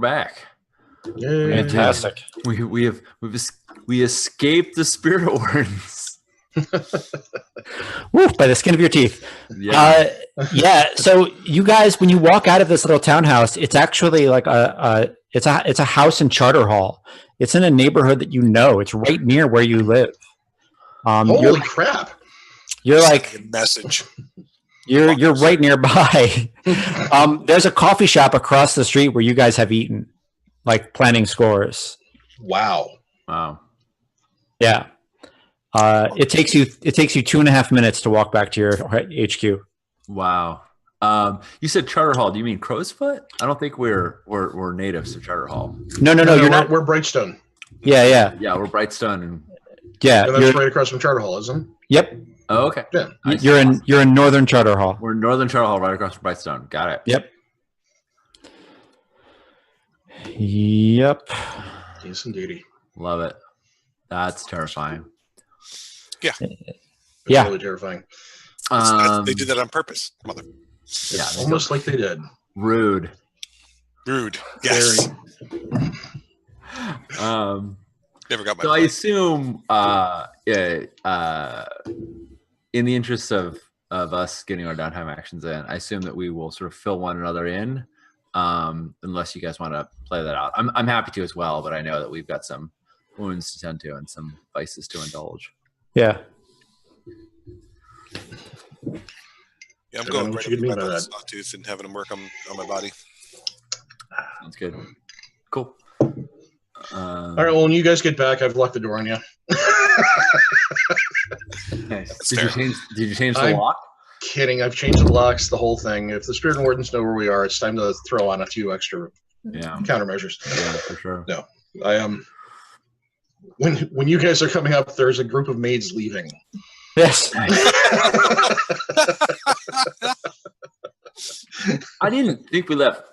back. Yay. Fantastic. We escaped the spirit wardens. Woo, by the skin of your teeth. Yeah. Yeah. So you guys, when you walk out of this little townhouse, it's actually like it's a house in Charter Hall. It's in a neighborhood that you know. It's right near where you live. Holy crap! You're like message. You're right nearby. There's a coffee shop across the street where you guys have eaten, like planning scores. Wow. Yeah. It takes you 2.5 minutes to walk back to your HQ. Wow. You said Charter Hall. Do you mean Crow's Foot? I don't think we're natives of Charter Hall. No, you're not. We're Brightstone. Yeah. Yeah, we're Brightstone. And that's right across from Charter Hall, isn't it? Yep. Oh, okay. Yeah. You're in Northern Charter Hall. We're in Northern Charter Hall, right across from Brightstone. Got it. Yep. Yes, indeedy. Love it. That's terrifying. Yeah. Yeah. Really terrifying. They did that on purpose, mother. Yeah. Almost like they did. Rude. Yes. Never got my. So I assume, in the interest of us getting our downtime actions in, I assume that we will sort of fill one another in, unless you guys want to play that out. I'm happy to as well, but I know that we've got some wounds to tend to and some vices to indulge. Yeah. Yeah, I'm going right up my brother's sawtooth and having him work on my body. Sounds good. Cool. All right, well, when you guys get back, I've locked the door on you. Nice. Did you change the lock? Kidding. I've changed the locks, the whole thing. If the spirit wardens know where we are, it's time to throw on a few extra countermeasures. Yeah, for sure. No, I when you guys are coming up, there's a group of maids leaving. Yes. I didn't think we left.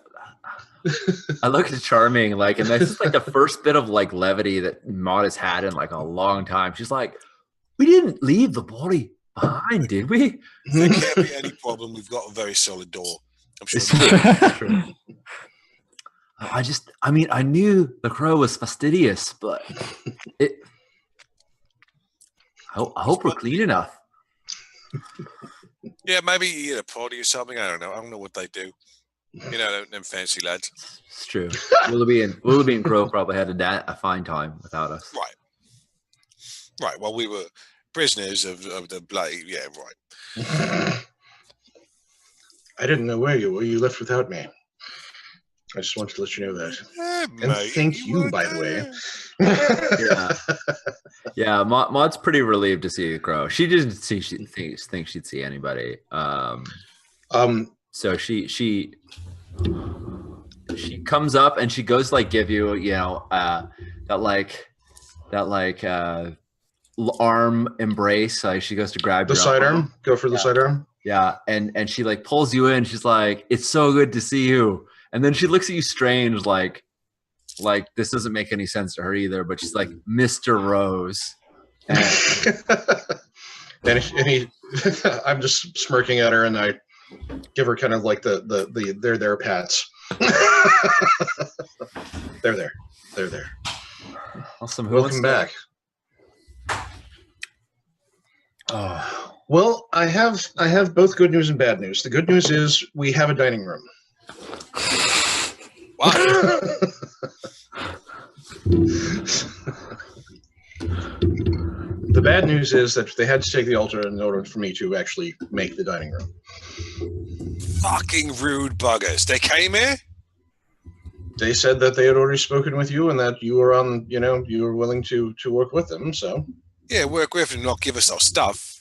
I look at Charming, and that's just the first bit of levity that Maud has had in a long time. She's like, "We didn't leave the body behind, did we?" There can't be any problem. We've got a very solid door. I'm sure. True. I knew the crow was fastidious, but I hope we're clean enough. Yeah, maybe eat a party or something. I don't know. I don't know what they do. Them fancy lads. It's true. Willoughby and Crow probably had a fine time without us. Right. Well, we were prisoners of the bloody. Yeah, right. I didn't know where you were. You left without me. I just wanted to let you know that. And mate, thank you, by the way. Yeah. Maud's pretty relieved to see Crow. She didn't think she'd see anybody. So she comes up and she goes give you that arm embrace. She goes to grab the your sidearm. Go for the sidearm. Yeah, and she pulls you in. She's like, "It's so good to see you." And then she looks at you strange, like this doesn't make any sense to her either. But she's like, "Mr. Rose," and I'm just smirking at her, and I give her kind of the they're there pats. They're there. Awesome. Welcome back. Oh. Well, I have both good news and bad news. The good news is we have a dining room. Wow. The bad news is that they had to take the altar in order for me to actually make the dining room. Fucking rude buggers. They came here? They said that they had already spoken with you and that you were you were willing to work with them, so. Yeah, work with them, not give us our stuff.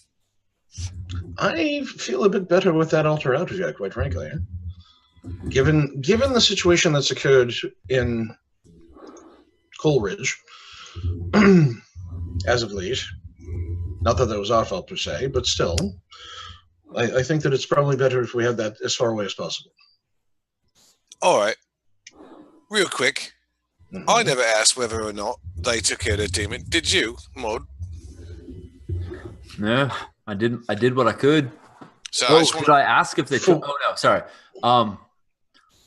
I feel a bit better with that altar out yet, quite frankly. Given the situation that's occurred in Coleridge, as of late, not that was our fault per se, but still, I think that it's probably better if we had that as far away as possible. All right. Real quick, I never asked whether or not they took care of the demon. Did you, Maud? No, I didn't. I did what I could. So should I ask if they took? Oh no, sorry.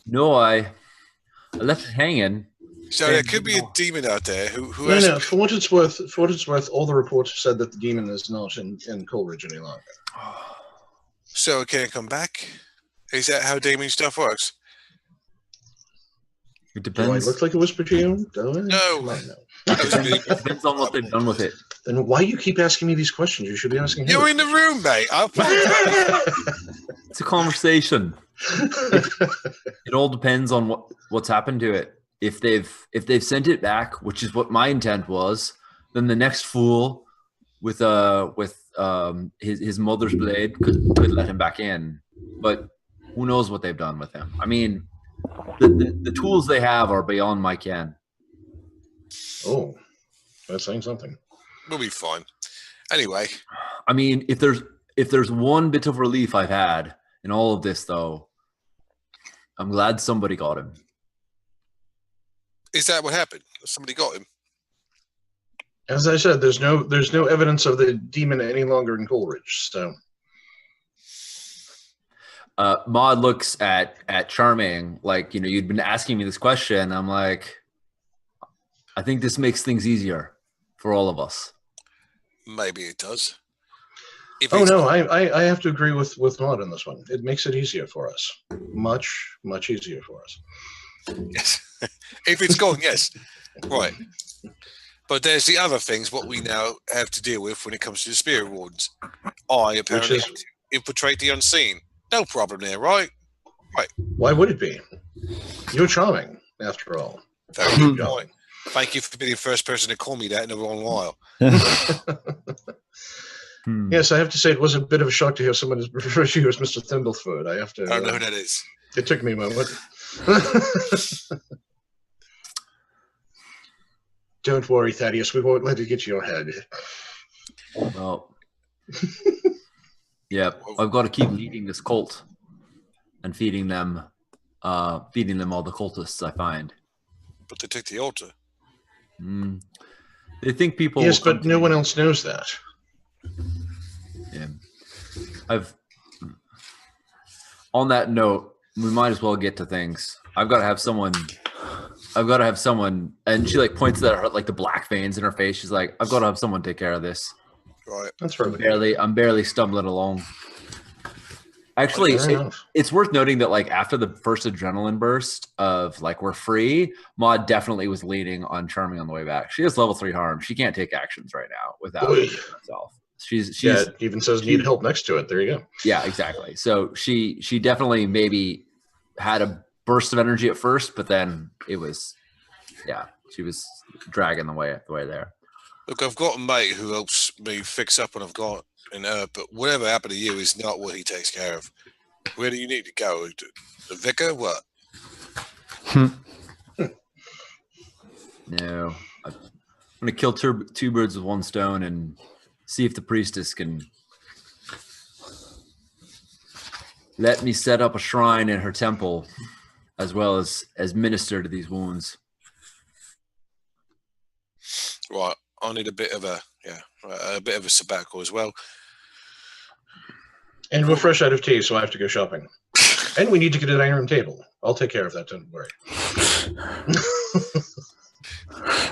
No, I left it hanging. So there could be a demon out there who No, has. no. For what it's worth, all the reports have said that the demon is not in Coleridge any longer. So it can't come back? Is that how demon stuff works? It Do I depends. look like a whisper to you? Do I? No. Come on, no. That was me. It depends on what they've done with it. Then why you keep asking me these questions? You should be asking him. You're in the room, mate. It's a conversation. It all depends on what's happened to it. If they've sent it back, which is what my intent was, then the next fool with his mother's blade could let him back in. But who knows what they've done with him? I mean, the tools they have are beyond my ken. Oh, that's saying something. We'll be fine. Anyway. I mean, if there's one bit of relief I've had in all of this, though, I'm glad somebody got him. Is that what happened? Somebody got him? As I said, there's no evidence of the demon any longer in Coleridge. So, Maud looks at Charming like, you'd been asking me this question. I'm like, I think this makes things easier for all of us. Maybe it does. I have to agree with Maud on this one. It makes it easier for us. Much, much easier for us. Yes. If it's gone, yes. Right. But there's the other things, what we now have to deal with when it comes to the spirit wardens. I apparently have to infiltrate the unseen. No problem there, right? Right. Why would it be? You're charming, after all. Very good point. Thank you for being the first person to call me that in a long while. Yes, I have to say it was a bit of a shock to hear someone refer to you as Mr. Thimbleford. I have to. I don't know who that is. It took me a moment. Don't worry, Thaddeus. We won't let it get to your head. Well, yeah, I've got to keep leading this cult and feeding them all the cultists I find. But they took the altar. They think people. Yes, but no one else knows that. Yeah, on that note, we might as well get to things. I've got to have someone, and she like points at her, like the black veins in her face. She's like, I've got to have someone take care of this. Right. That's right. I'm barely stumbling along. Actually, it's worth noting that like after the first adrenaline burst of like we're free, Maud definitely was leaning on Charming on the way back. She has level 3 harm. She can't take actions right now without herself. She's it even says need help next to it. There you go. Yeah, exactly. So she definitely maybe had a burst of energy at first, but then it was, she was dragging the way there. Look, I've got a mate who helps me fix up what I've got in her, but whatever happened to you is not what he takes care of. Where do you need to go? The vicar? What? No. I'm going to kill two birds with one stone and see if the priestess can let me set up a shrine in her temple as well as minister to these wounds. Right. I need a bit of a sabbatical as well. And we're fresh out of tea, so I have to go shopping. And we need to get a dining room table. I'll take care of that, don't worry.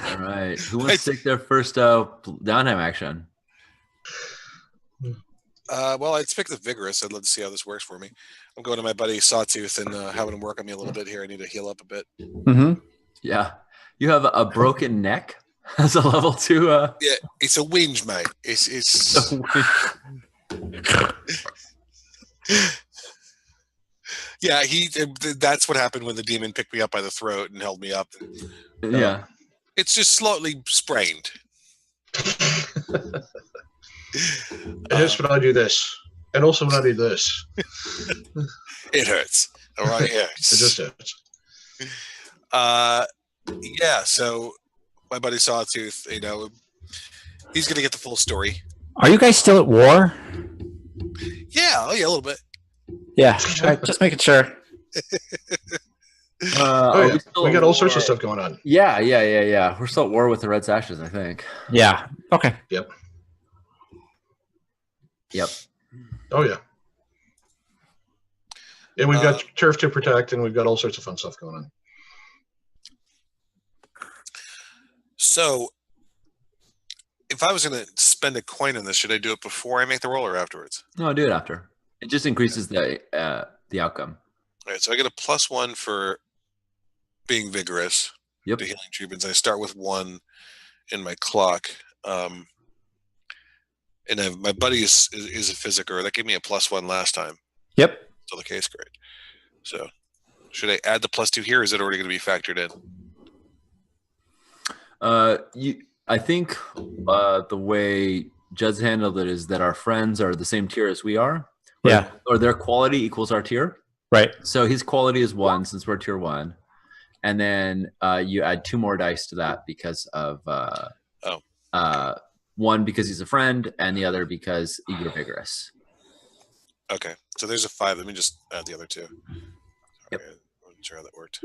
All right. Who wants to take their first downtime action? Well, I'd pick the vigorous. I'd love to see how this works for me. I'm going to my buddy Sawtooth and having him work on me a little bit here. I need to heal up a bit. Mm-hmm. Yeah. You have a broken neck as a level 2. Yeah, it's a whinge, mate. It's yeah, that's what happened when the demon picked me up by the throat and held me up. Yeah. It's just slightly sprained. It hurts when I do this. And also when I do this. It hurts. All right, yeah. It just hurts. Yeah, so my buddy Sawtooth, he's going to get the full story. Are you guys still at war? Yeah, a little bit. Yeah, just making sure. We got all sorts of stuff going on. Yeah. We're still at war with the Red Sashes, I think. Yeah. Okay. Yep. Oh, yeah. And we've got turf to protect, and we've got all sorts of fun stuff going on. So, if I was going to spend a coin on this, should I do it before I make the roll or afterwards? No, do it after. It just increases the outcome. All right, so I get a +1 for being vigorous. Yep. The healing treatments. I start with 1 in my clock. And my buddy is a physiker. That gave me a +1 last time. Yep. Still the case, great. So, should I add the +2 here? Or is it already going to be factored in? I think the way Judd's handled it is that our friends are the same tier as we are. Yeah. Or their quality equals our tier. Right. So his quality is 1 since we're tier 1. And then you add 2 more dice to that because of one because he's a friend and the other because you're vigorous. Okay. So there's a 5. Let me just add the other 2. Yep. I'm not sure how that worked.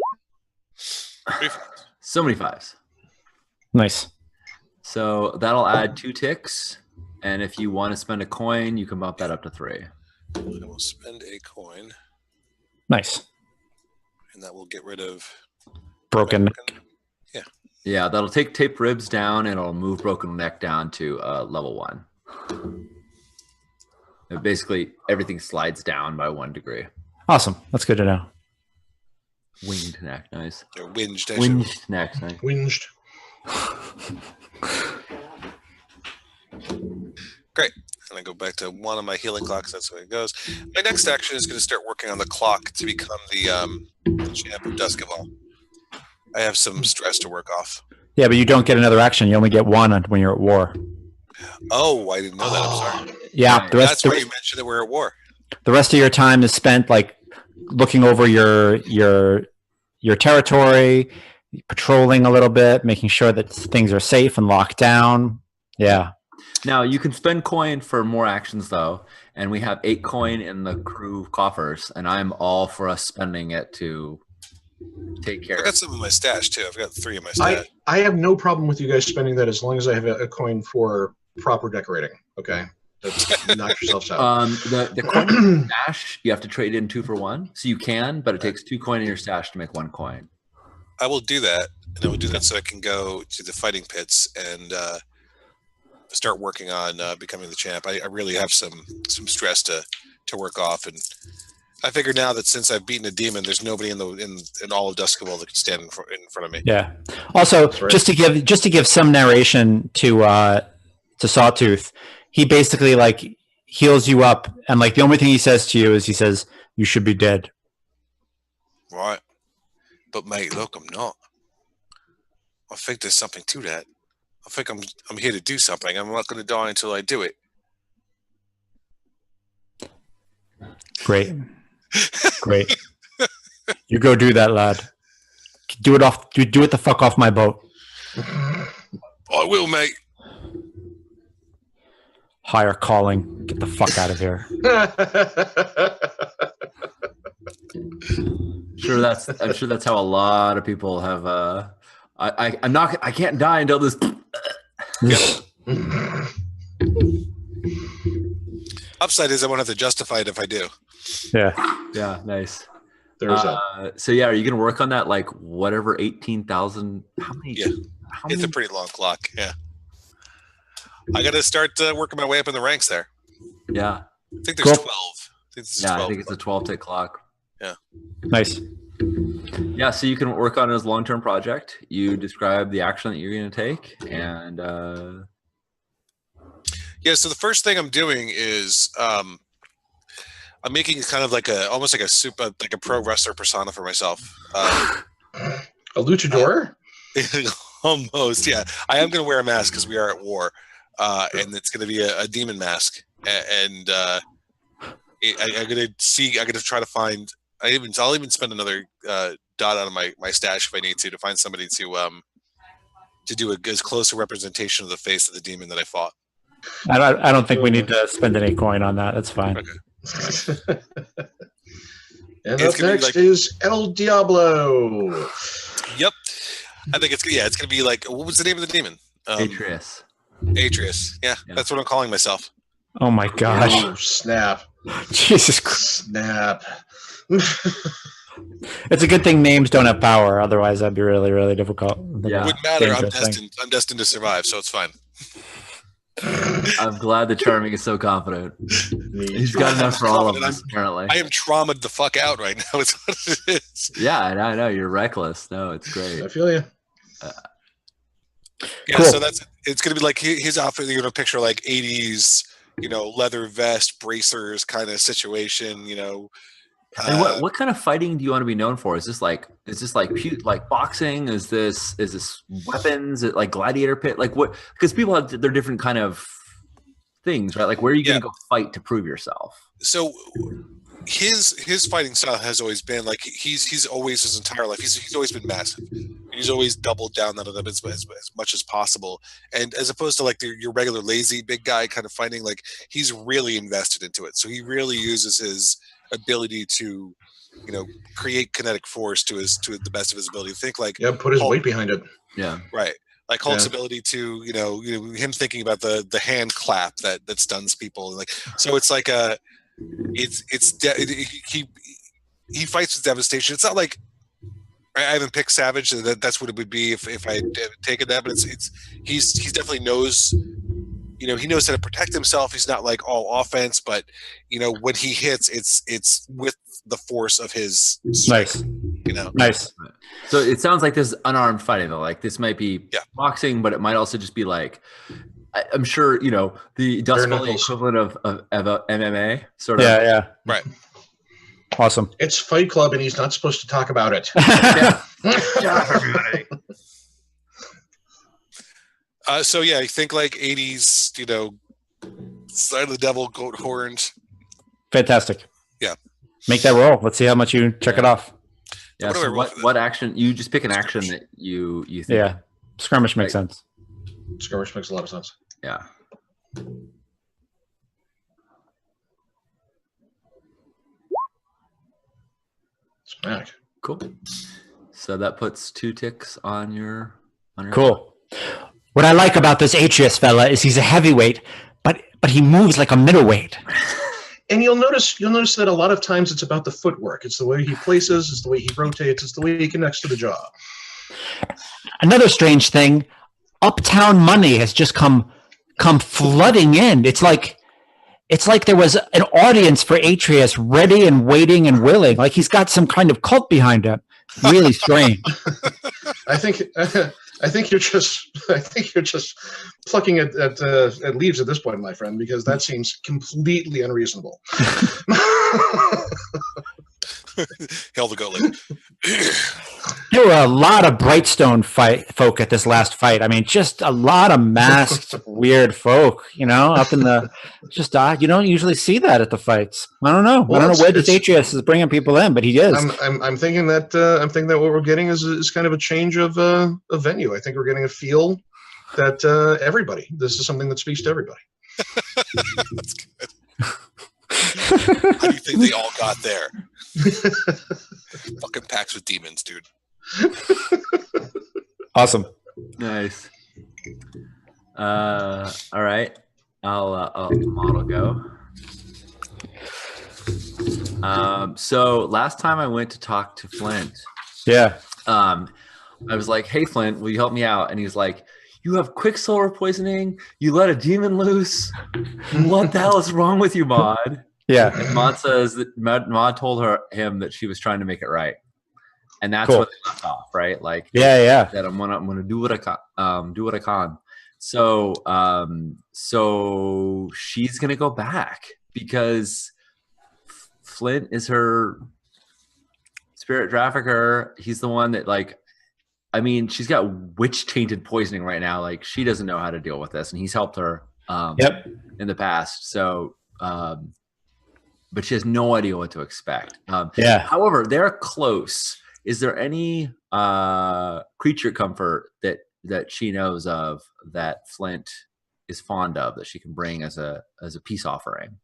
3 5s. So many 5s. Nice. So that'll add 2 ticks. And if you want to spend a coin, you can bump that up to 3. I will spend a coin. Nice. And that will get rid of Broken. Yeah. Yeah, that'll take tape ribs down and it'll move broken neck down to level 1. And basically, everything slides down by 1 degree. Awesome. That's good to know. Winged neck, nice. Or winged. Winged neck, nice. Winged. Great. And I go back to 1 on my healing clock. So that's the way it goes. My next action is going to start working on the clock to become the champ of Duskable. I have some stress to work off. Yeah, but you don't get another action. You only get 1 when you're at war. Oh, I didn't know that. I'm sorry. Yeah, That's why you mentioned that we're at war. The rest of your time is spent like looking over your territory, patrolling a little bit, making sure that things are safe and locked down. Yeah. Now you can spend coin for more actions though, and we have 8 coin in the crew coffers, and I'm all for us spending it to take care. I got some in my stash too. I've got 3 in my stash. I have no problem with you guys spending that as long as I have a coin for proper decorating. Okay, that's knock yourselves out. The coin in your stash you have to trade in 2 for 1, so you can, but it takes 2 coin in your stash to make 1 coin. I will do that, and I will do that so I can go to the fighting pits and start working on becoming the champ. I really have some stress to work off, and I figure now that since I've beaten a demon, there's nobody in all of Duskable that can stand in front of me. Yeah. Also, right. just to give some narration to Sawtooth, he basically like heals you up, and like the only thing he says to you is he says you should be dead. Right. But mate, look, I'm not. I think there's something to that. I think I'm here to do something. I'm not going to die until I do it. Great. Great. You go do that, lad. Do it the fuck off my boat. I will, mate. Higher calling. Get the fuck out of here. I'm sure that's how a lot of people have. I can't die until this. Upside is I won't have to justify it if I do. Yeah. Yeah, nice. There's that. So yeah, are you gonna work on that? Like whatever 18,000? How many? Yeah, it's a pretty long clock. Yeah, I got to start working my way up in the ranks there. Yeah, I think there's Cool. 12. I think this is yeah. 12. I think it's a 12-tick clock. Yeah. Nice. Yeah, so you can work on it as a long-term project. You describe the action that you're going to take, and yeah. So the first thing I'm doing is I'm making kind of like almost like a pro wrestler persona for myself. A luchador? Almost, yeah. I am going to wear a mask because we are at war, and it's going to be a demon mask. And I'm going to try to find. I'll even spend another dot out of my stash if I need to find somebody to do as close a representation of the face of the demon that I fought. I don't think we need to spend any coin on that. That's fine. Okay. And up next is El Diablo. Yep. I think it's going to be like, what was the name of the demon? Atreus. Atreus. Yeah, that's what I'm calling myself. Oh my gosh. Oh, snap. Jesus Christ. Snap. It's a good thing names don't have power. Otherwise, that'd be really, really difficult. Yeah. Wouldn't matter. I'm Dangerous thing. destined to survive, so it's fine. I'm glad that Charming is so confident. Me He's too. got enough for all of I'm- us, apparently. I am traumatized the fuck out right now. It's what it is. Yeah, I know. You're reckless. No, it's great. I feel you. Yeah, Cool. so it's gonna be like his outfit. You're gonna picture like 80s, leather vest, bracers kind of situation. And what kind of fighting do you want to be known for? Is this like boxing? Is this weapons? Is it like gladiator pit? Like what? Because people have their different kind of things, right? Like where are you going to go fight to prove yourself? So his fighting style has always been like he's always his entire life he's always been massive. He's always doubled down on them as much as possible, and as opposed to like your regular lazy big guy kind of fighting, like he's really invested into it. So he really uses his ability to create kinetic force to the best of his ability. Think like Put his Hulk, weight behind it. Yeah, right, like Hulk's Yeah. ability to him thinking about the hand clap that stuns people, like so it's like he fights with devastation. It's not like I haven't picked Savage. That's what it would be if I had taken that. But he's definitely knows. He knows how to protect himself. He's not like all offense, but when he hits, it's with the force of his strength. Nice. Nice. So it sounds like this is unarmed fighting though. Like this might be boxing, but it might also just be like I'm sure the Dust Bowl equivalent of MMA sort of. Yeah. Right. Awesome. It's Fight Club, and he's not supposed to talk about it. Shut up, everybody. So yeah, I think like 80s, Side of the Devil, goat horns. Fantastic. Yeah. Make that roll. Let's see how much you check it off. Yeah. What do I So roll for what action? You just pick an action that you think. Yeah. Skirmish makes sense. Skirmish makes a lot of sense. Yeah. Smack. Cool. So that puts 2 ticks on your. Cool. What I like about this Atreus fella is he's a heavyweight, but he moves like a middleweight. And you'll notice that a lot of times it's about the footwork. It's the way he places, it's the way he rotates, it's the way he connects to the jaw. Another strange thing, Uptown money has just come flooding in. It's like there was an audience for Atreus ready and waiting and willing. Like he's got some kind of cult behind him. Really strange. I think you're just plucking at leaves at this point, my friend, because that seems completely unreasonable. Hell the goat lady. There were a lot of Brightstone folk at this last fight. I mean, just a lot of masked, weird folk, up in the just odd. You don't usually see that at the fights. I don't know. Well, I don't know where this Atreus is bringing people in, but he is. I'm thinking that what we're getting is kind of a change of a venue. I think we're getting a feel that this is something that speaks to everybody. That's good. How do you think they all got there? Fucking packs with demons, dude. Awesome. Nice. All right. I'll model go. So last time I went to talk to Flint, Yeah. I was like, "Hey Flint, will you help me out?" And he's like, "You have quicksilver poisoning. You let a demon loose. What the hell is wrong with you, Maud?" Yeah. And Maud says that Maud told him that she was trying to make it right, and that's Cool. what they left off, right? Like, Yeah. that I'm gonna do what I can, do what I can. So, so she's gonna go back because Flint is her spirit trafficker. He's the one that she's got witch tainted poisoning right now. Like she doesn't know how to deal with this, and he's helped her in the past. So, but she has no idea what to expect. However, they're close. Is there any creature comfort that she knows of that Flint is fond of that she can bring as a peace offering?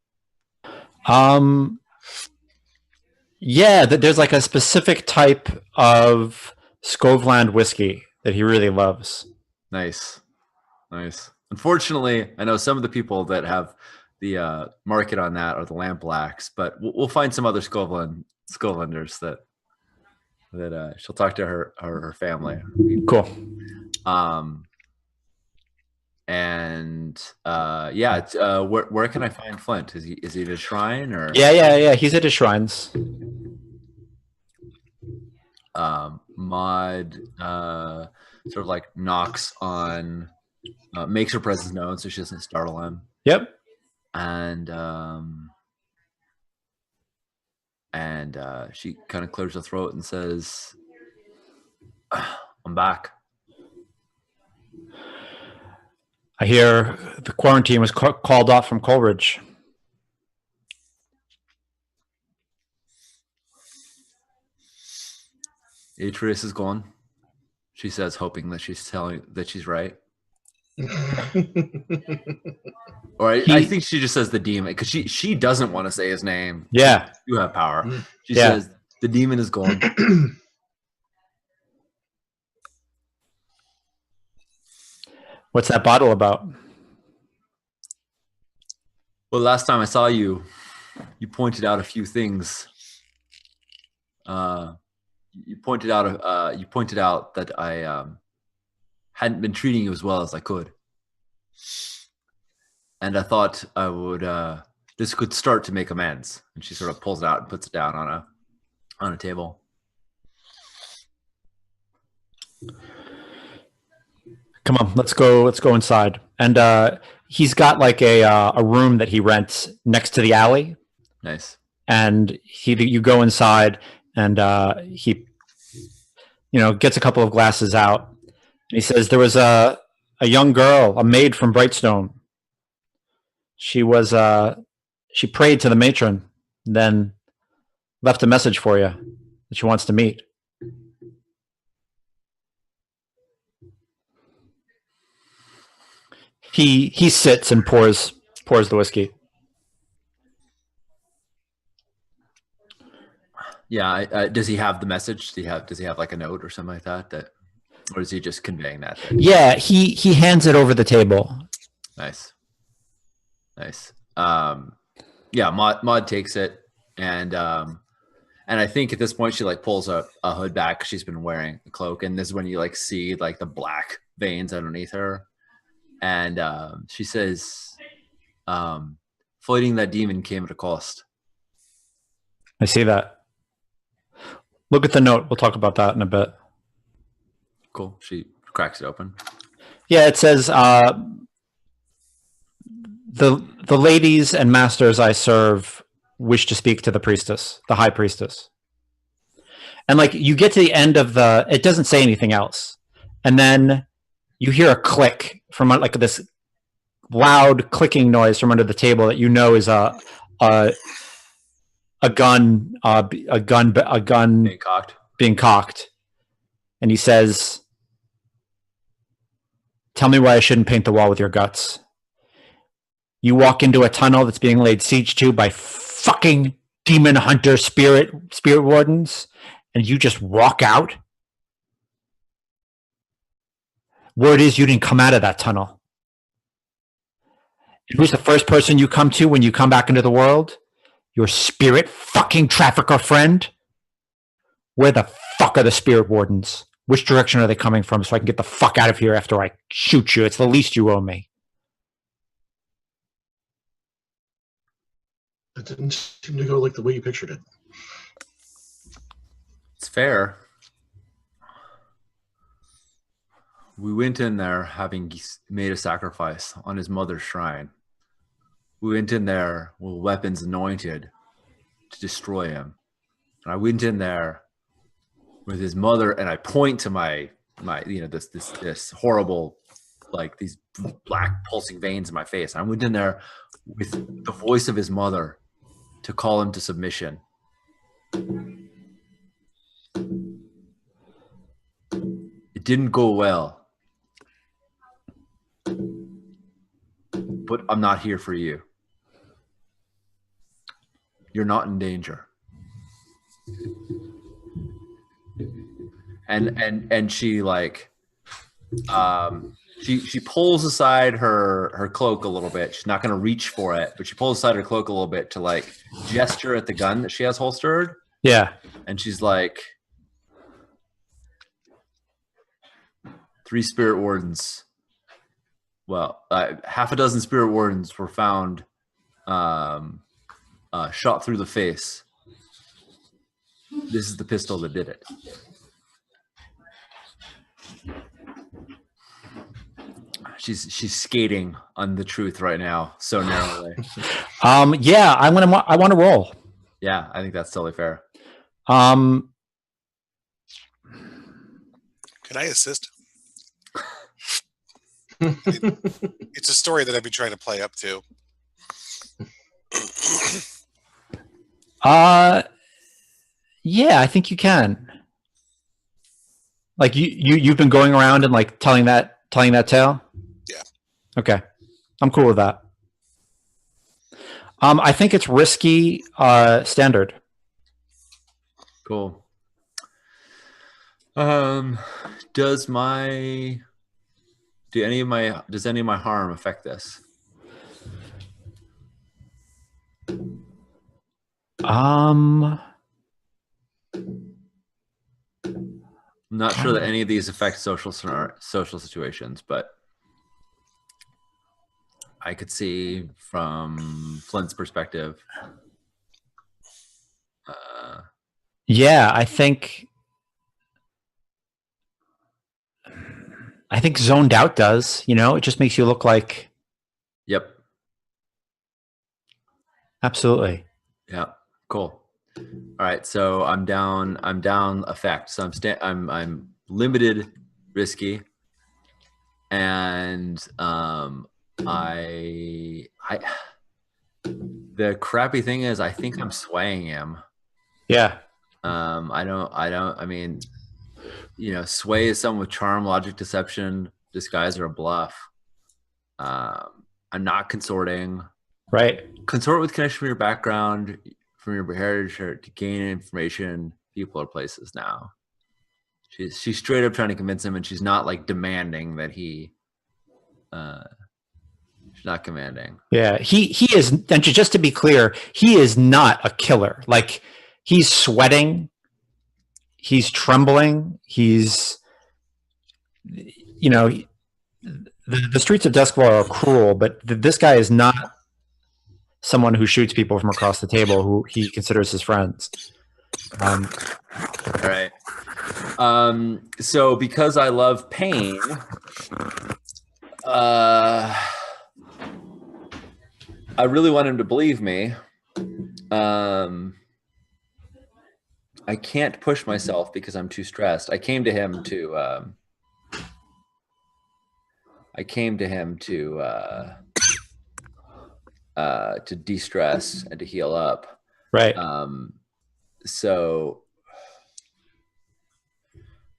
Yeah, there's like a specific type of Scoveland whiskey that he really loves. Nice. Unfortunately, I know some of the people that have the market on that are the Lamp Blacks, but we'll find some other Scovelanders that that she'll talk to her family. Cool. And yeah, it's, where can I find Flint? Is he at a shrine or? Yeah. He's at his shrines. Maud sort of like knocks on, makes her presence known so she doesn't startle him. Yep. And she kind of clears her throat and says, "I'm back." I hear the quarantine was called off from Coleridge. Atreus is gone, she says, hoping that she's right. Or I think she just says the demon, because she doesn't want to say his name. Yeah. You have power. She says the demon is gone. What's that bottle about? Well, last time I saw you, you pointed out a few things. You pointed out that I hadn't been treating you as well as I could, and I thought I would. This could start to make amends. And she sort of pulls it out and puts it down on a table. Come on, let's go inside. And he's got like a room that he rents next to the alley. Nice. And you go inside, and he, gets a couple of glasses out, and he says there was a young girl, a maid from Brightstone. She was she prayed to the matron, then left a message for you that she wants to meet. He sits and pours the whiskey. Yeah. Does he have the message? Does he have like a note or something like that? Or is he just conveying that? Yeah, he hands it over the table. Nice. Yeah, Maud takes it, and I think at this point she like pulls a hood back 'cause she's been wearing a cloak, and this is when you like see like the black veins underneath her, and she says, "Fighting that demon came at a cost." I see that. Look at the note. We'll talk about that in a bit. Cool. She cracks it open. Yeah, it says, the ladies and masters I serve wish to speak to the priestess, the high priestess. And like you get to the end of it doesn't say anything else. And then you hear a click from like this loud clicking noise from under the table that is a gun being cocked. And he says, "Tell me why I shouldn't paint the wall with your guts. You walk into a tunnel that's being laid siege to by fucking demon hunter spirit wardens, and you just walk out? Word is you didn't come out of that tunnel. And who's the first person you come to when you come back into the world? Your spirit fucking trafficker friend? Where the fuck are the spirit wardens? Which direction are they coming from so I can get the fuck out of here after I shoot you? It's the least you owe me." It didn't seem to go like the way you pictured it. It's fair. We went in there having made a sacrifice on his mother's shrine. We went in there with weapons anointed to destroy him. And I went in there with his mother, and I point to my this horrible, like these black pulsing veins in my face. I went in there with the voice of his mother to call him to submission. It didn't go well, but I'm not here for you. You're not in danger. And she like she pulls aside her cloak a little bit. She's not going to reach for it, but she pulls aside her cloak a little bit to like gesture at the gun that she has holstered. Yeah. And she's like, 3 spirit wardens. Well, half a dozen spirit wardens were found shot through the face. This is the pistol that did it. She's skating on the truth right now, so narrowly. Yeah, I want to roll. Yeah, I think that's totally fair. Can I assist? It's a story that I've been trying to play up to. Yeah, I think you can. Like you've been going around and like telling that tale? Yeah. Okay. I'm cool with that. I think it's risky standard. Cool. Does any of my harm affect this? I'm not sure that any of these affect social situations, but I could see from Flint's perspective. Yeah, I think zoned out does. It just makes you look like. Yep. Absolutely. Yeah. Cool. All right, so I'm down effect. So I'm limited, risky, and the crappy thing is I think I'm swaying him. Yeah. I mean, sway is someone with charm, logic, deception, disguise, or a bluff. I'm not consorting. Right. Consort with connection from your background, from your heritage, to gain information, people or places. Now, she's straight up trying to convince him, and she's not like demanding that he. She's not commanding. Yeah, he is. And just to be clear, he is not a killer. Like he's sweating, he's trembling, he's. The streets of Duskville are cruel, but this guy is not someone who shoots people from across the table who he considers his friends. All right. So because I love pain, I really want him to believe me. I can't push myself because I'm too stressed. I came to him to de-stress and to heal up. Right. So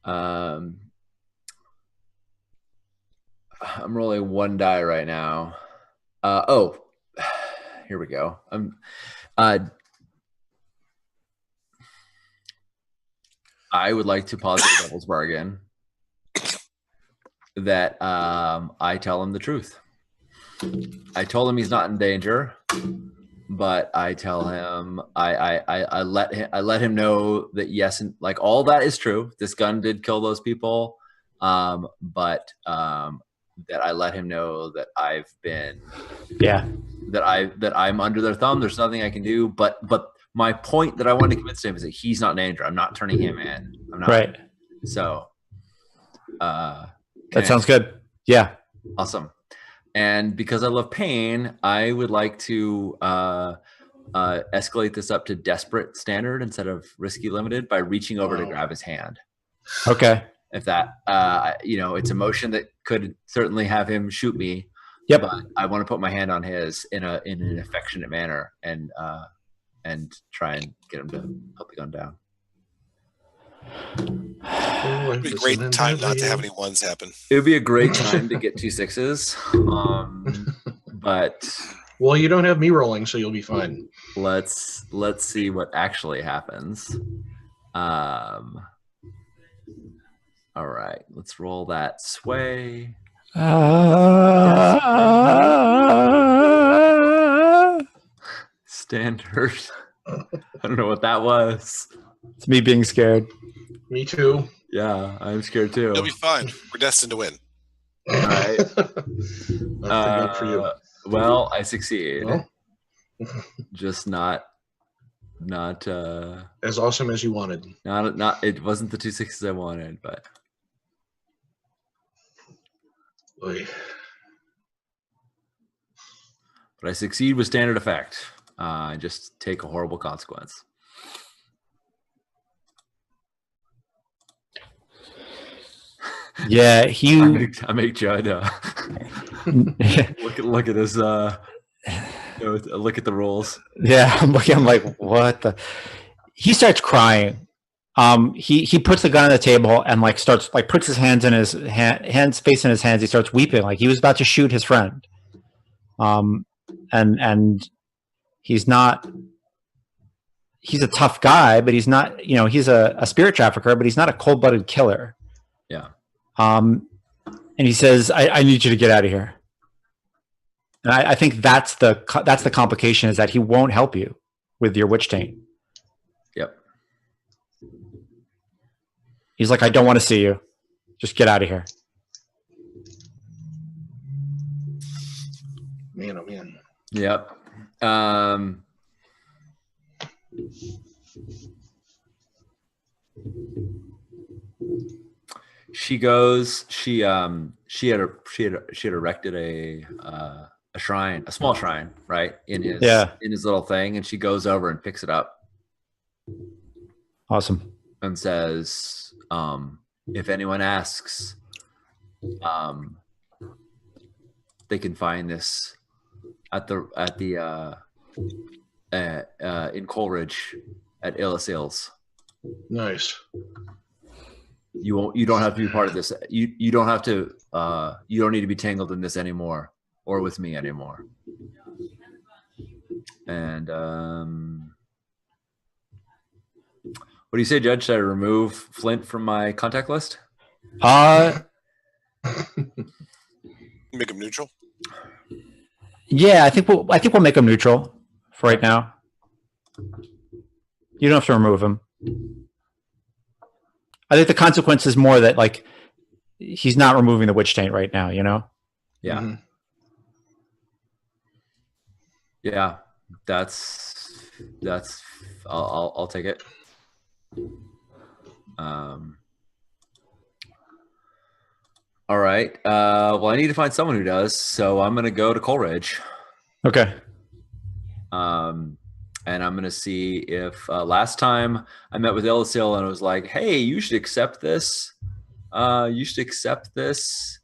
I'm rolling 1 die right now. Here we go. I would like to posit a devil's bargain that I tell him the truth. I told him he's not in danger, but I tell him I let him know that yes, and like all that is true. This gun did kill those people, but that I let him know that I've been that I'm under their thumb. There's nothing I can do, but my point that I wanted to convince him is that he's not in danger. I'm not turning him in. I'm not. Right. So that sounds good. Yeah. Awesome. And because I love pain, I would like to escalate this up to desperate standard instead of risky limited by reaching over to grab his hand. Okay. If that, it's a motion that could certainly have him shoot me. Yep. But I want to put my hand on his in an affectionate manner and try and get him to put the gun down. It'd be a great time not to have any ones happen. It would be a great time to get 2 6s. But well, you don't have me rolling, so you'll be fine. Let's see what actually happens. All right, let's roll that sway. Standard. I don't know what that was. It's me being scared. Me too. Yeah, I'm scared too. You'll be fine. We're destined to win. All right. Good for you. Well, I succeed. Well, Just not as awesome as you wanted. not it wasn't the 2 6s I wanted, but Oy. I succeed with standard effect. I just take a horrible consequence. Yeah, I make Judd look at this look at the rules. Yeah, I'm like, what the? He starts crying. He puts the gun on the table and like starts like puts his hands in his hands, face in his hands. He starts weeping like he was about to shoot his friend. And he's not. He's a tough guy, but he's not. You know, he's a spirit trafficker, but he's not a cold-blooded killer. Yeah. And he says, I need you to get out of here. And I think that's the complication, is that he won't help you with your witch taint. Yep. He's like, I don't want to see you. Just get out of here. Man, oh man. Yep. She goes. She had erected a shrine, a small shrine, right, in his little thing, and she goes over and picks it up. Awesome. And says, if anyone asks, they can find this in Coleridge at Illisil's. Nice. You don't have to be part of this. You don't have to. You don't need to be tangled in this anymore, or with me anymore. And what do you say, Judge? Should I remove Flint from my contact list? Make him neutral. Yeah, I think we'll make him neutral for right now. You don't have to remove him. I think the consequence is more that like he's not removing the witch taint right now, you know? Yeah. Mm-hmm. Yeah. That's I'll take it. All right. Well, I need to find someone who does, so I'm gonna go to Coleridge. Okay. And I'm going to see if last time I met with Illisil and it was like, hey, you should accept this. You should accept this.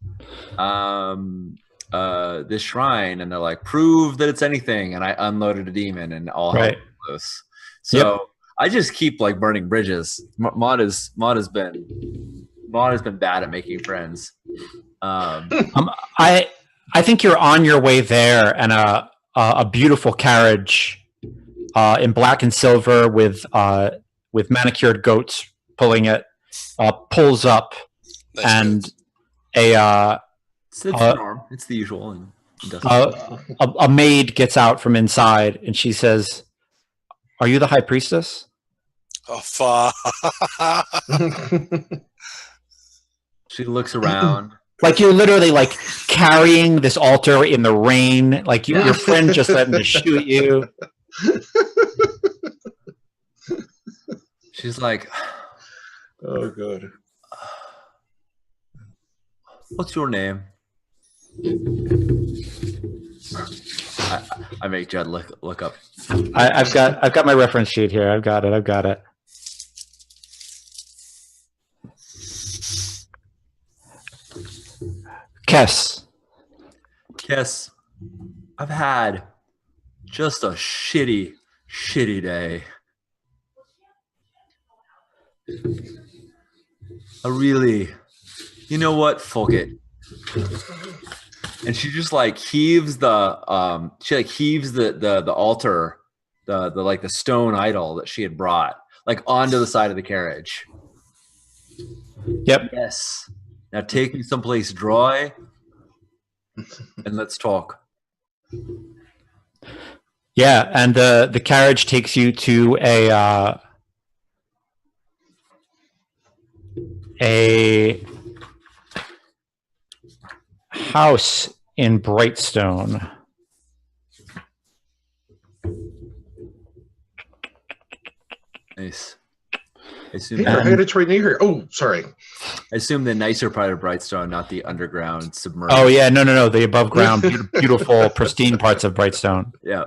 This shrine. And they're like, prove that it's anything. And I unloaded a demon and all hell broke loose. So I just keep like burning bridges. Maud has been bad at making friends. I think you're on your way there, and a beautiful carriage in black and silver with manicured goats pulling it pulls up. Nice. And it's the norm. It's the usual. And a maid gets out from inside and she says, "Are you the high priestess?" Oh fuck. She looks around. Like you're literally like carrying this altar in the rain. Like your friend just threatened to shoot you. She's like, oh, good. What's your name? I make Judd look up. I've got my reference sheet here. I've got it. Kess. I've had just a shitty day. You know what? Fuck it. And she just like heaves the altar, the like the stone idol that she had brought like onto the side of the carriage. Yep. Yes. Now take me someplace dry and let's talk. Yeah, and the carriage takes you to a house in Brightstone. Nice. I assume, Here, hey, it's right near here. Oh, sorry. I assume the nicer part of Brightstone, not the underground submerged. Oh yeah, no, the above ground, beautiful, pristine parts of Brightstone. Yeah.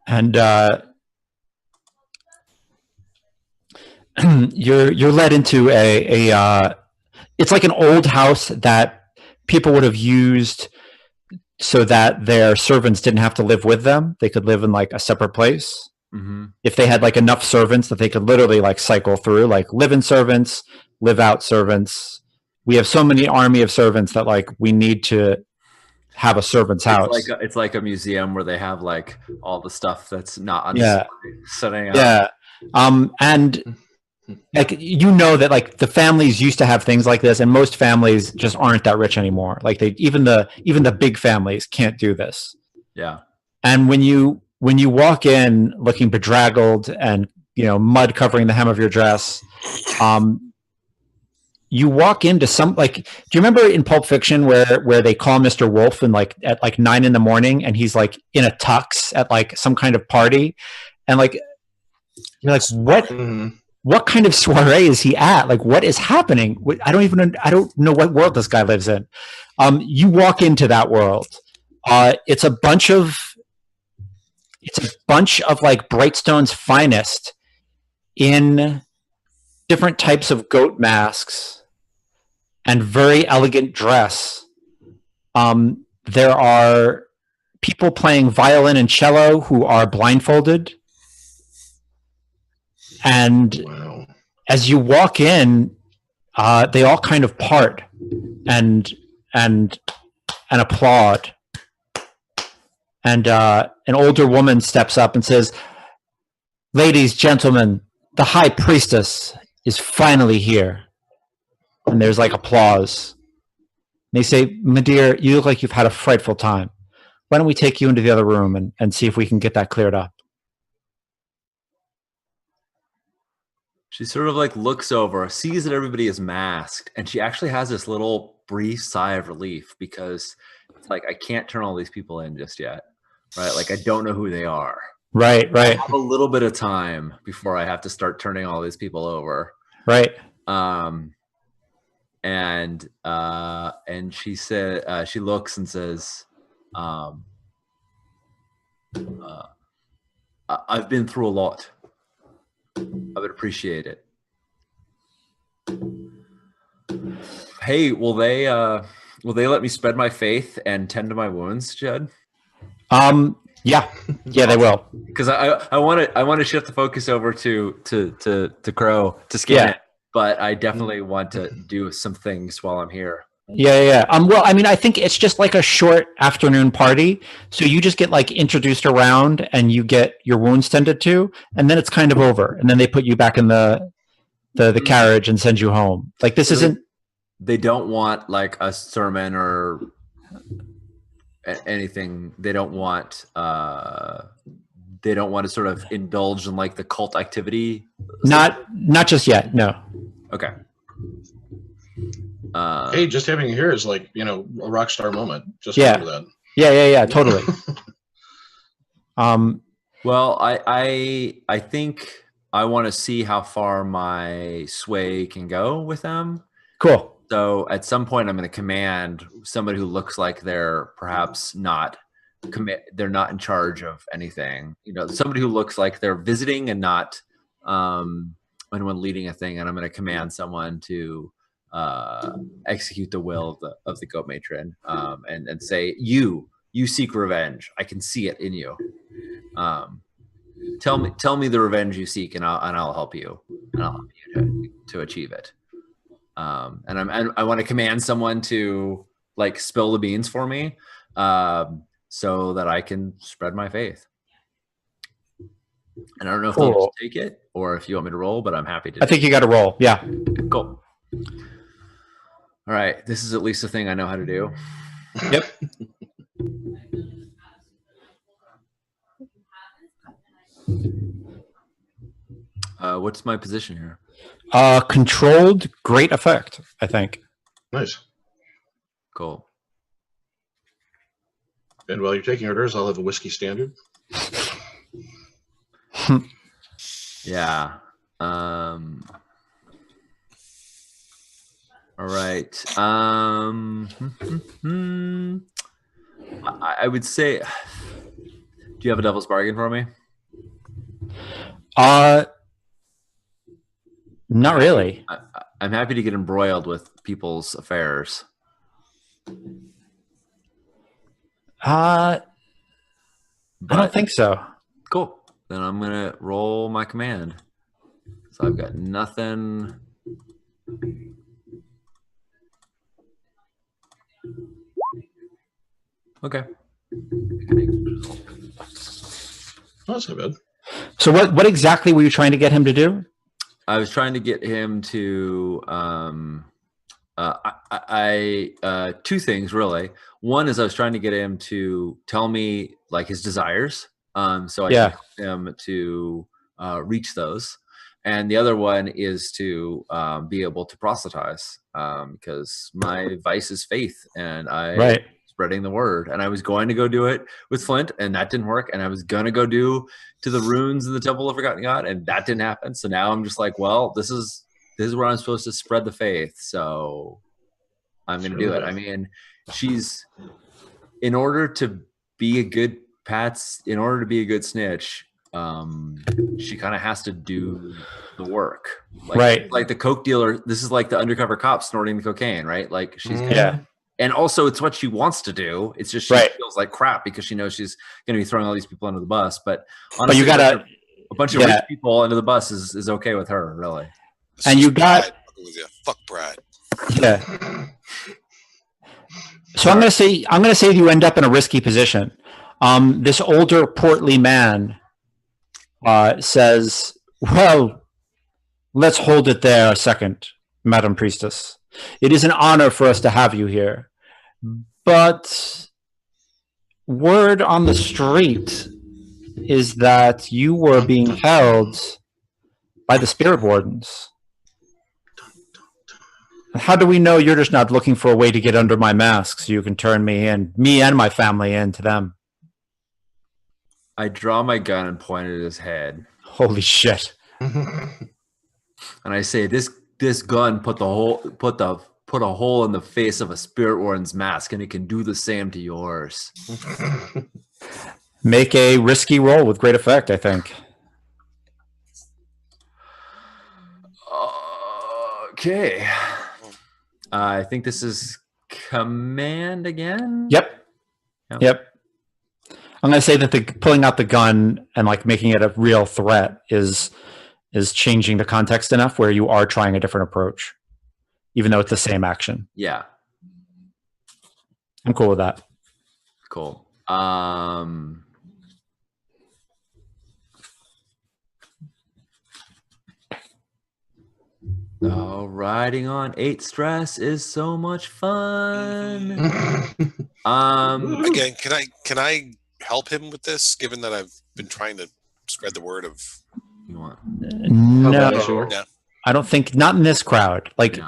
And you're led into a it's like an old house that people would have used so that their servants didn't have to live with them. They could live in like a separate place. Mm-hmm. If they had like enough servants that they could literally like cycle through, like live in servants, live out servants. We have so many army of servants that like we need to have a servant's house. It's like a museum where they have like all the stuff that's not on setting up. Yeah. And like you know that like the families used to have things like this, and most families just aren't that rich anymore. Like even the big families can't do this. Yeah. And when you walk in looking bedraggled and mud covering the hem of your dress, you walk into some like. Do you remember in Pulp Fiction where they call Mr. Wolf and like at like 9 a.m. and he's like in a tux at like some kind of party, and like you're like what. Mm-hmm. What kind of soiree is he at? Like, what is happening? I don't know what world this guy lives in. You walk into that world. It's a bunch of like Brightstone's finest in different types of goat masks and very elegant dress. There are people playing violin and cello who are blindfolded. And wow. As you walk in, they all kind of part and applaud. And an older woman steps up and says, "Ladies, gentlemen, the high priestess is finally here." And there's like applause. And they say, "My dear, you look like you've had a frightful time. Why don't we take you into the other room and see if we can get that cleared up?" She sort of like looks over, sees that everybody is masked, and she actually has this little brief sigh of relief because it's like, I can't turn all these people in just yet, right? Like, I don't know who they are. Right. I have a little bit of time before I have to start turning all these people over. Right. And she said, she looks and says, I've been through a lot. I would appreciate it. Hey, will they let me spread my faith and tend to my wounds, Jed? Yeah, they will. Because I want to shift the focus over to Crow to scan it, but I definitely want to do some things while I'm here. Yeah. Well, I mean, I think it's just like a short afternoon party. So you just get like introduced around and you get your wounds tended to, and then it's kind of over. And then they put you back in the carriage and send you home. Like this isn't. They don't want like a sermon or anything. They don't want to sort of indulge in like the cult activity. Not just yet. No. Okay. Hey, just having you here is like, a rock star moment. Just remember that. Yeah, totally. Well, I think I want to see how far my sway can go with them. Cool. So at some point, I'm going to command somebody who looks like they're perhaps not they're not in charge of anything. Somebody who looks like they're visiting and not anyone leading a thing. And I'm going to command someone to execute the will of the goat matron, and say, you seek revenge. I can see it in you. Tell me the revenge you seek, and I'll help you, and I'll help you to achieve it. And I want to command someone to like spill the beans for me, so that I can spread my faith. And I don't know if they'll just take it or if you want me to roll, but I'm happy to. I think you got to roll. Yeah. Cool. All right, this is at least a thing I know how to do. Yep. What's my position here? Controlled, great effect, I think. Nice. Cool. And while you're taking orders, I'll have a whiskey standard. Yeah. All right. I would say, do you have a devil's bargain for me? Not really. I'm happy to get embroiled with people's affairs. I don't think so. Cool. Then I'm gonna roll my command. So I've got nothing. Okay. Oh, that's not bad. So what exactly were you trying to get him to do? I was trying to get him to two things really. One is I was trying to get him to tell me like his desires, so I can help him to reach those. And the other one is to be able to proselytize, because my vice is faith, and spreading the word. And I was going to go do it with Flint, and that didn't work. And I was going to go do to the runes in the Temple of Forgotten God, and that didn't happen. So now I'm just like, well, this is where I'm supposed to spread the faith. So I'm going to do it. I mean, in order to be a good snitch, she kind of has to do the work. Like the coke dealer, this is like the undercover cop snorting the cocaine, right? Like she's and also it's what she wants to do. It's just she feels like crap because she knows she's going to be throwing all these people under the bus. But honestly, you got a bunch of rich people under the bus is okay with her, really. And you got fuck Brad. Yeah. So I'm going to say you end up in a risky position. This older portly man says, "Well, let's hold it there a second, Madam Priestess. It is an honor for us to have you here. But word on the street is that you were being held by the spirit wardens. How do we know you're just not looking for a way to get under my mask so you can turn me and my family in to them?" I draw my gun and point it at his head. Holy shit. And I say, this gun put a hole in the face of a spirit warden's mask, and it can do the same to yours. Make a risky roll with great effect, I think. Okay. I think this is command again. Yep. I'm going to say that pulling out the gun and like making it a real threat is changing the context enough where you are trying a different approach, even though it's the same action. Yeah. I'm cool with that. Cool. Oh, riding on 8 stress is so much fun. Again, can I help him with this, given that I've been trying to spread the word of You want? No, I don't think, not in this crowd. Like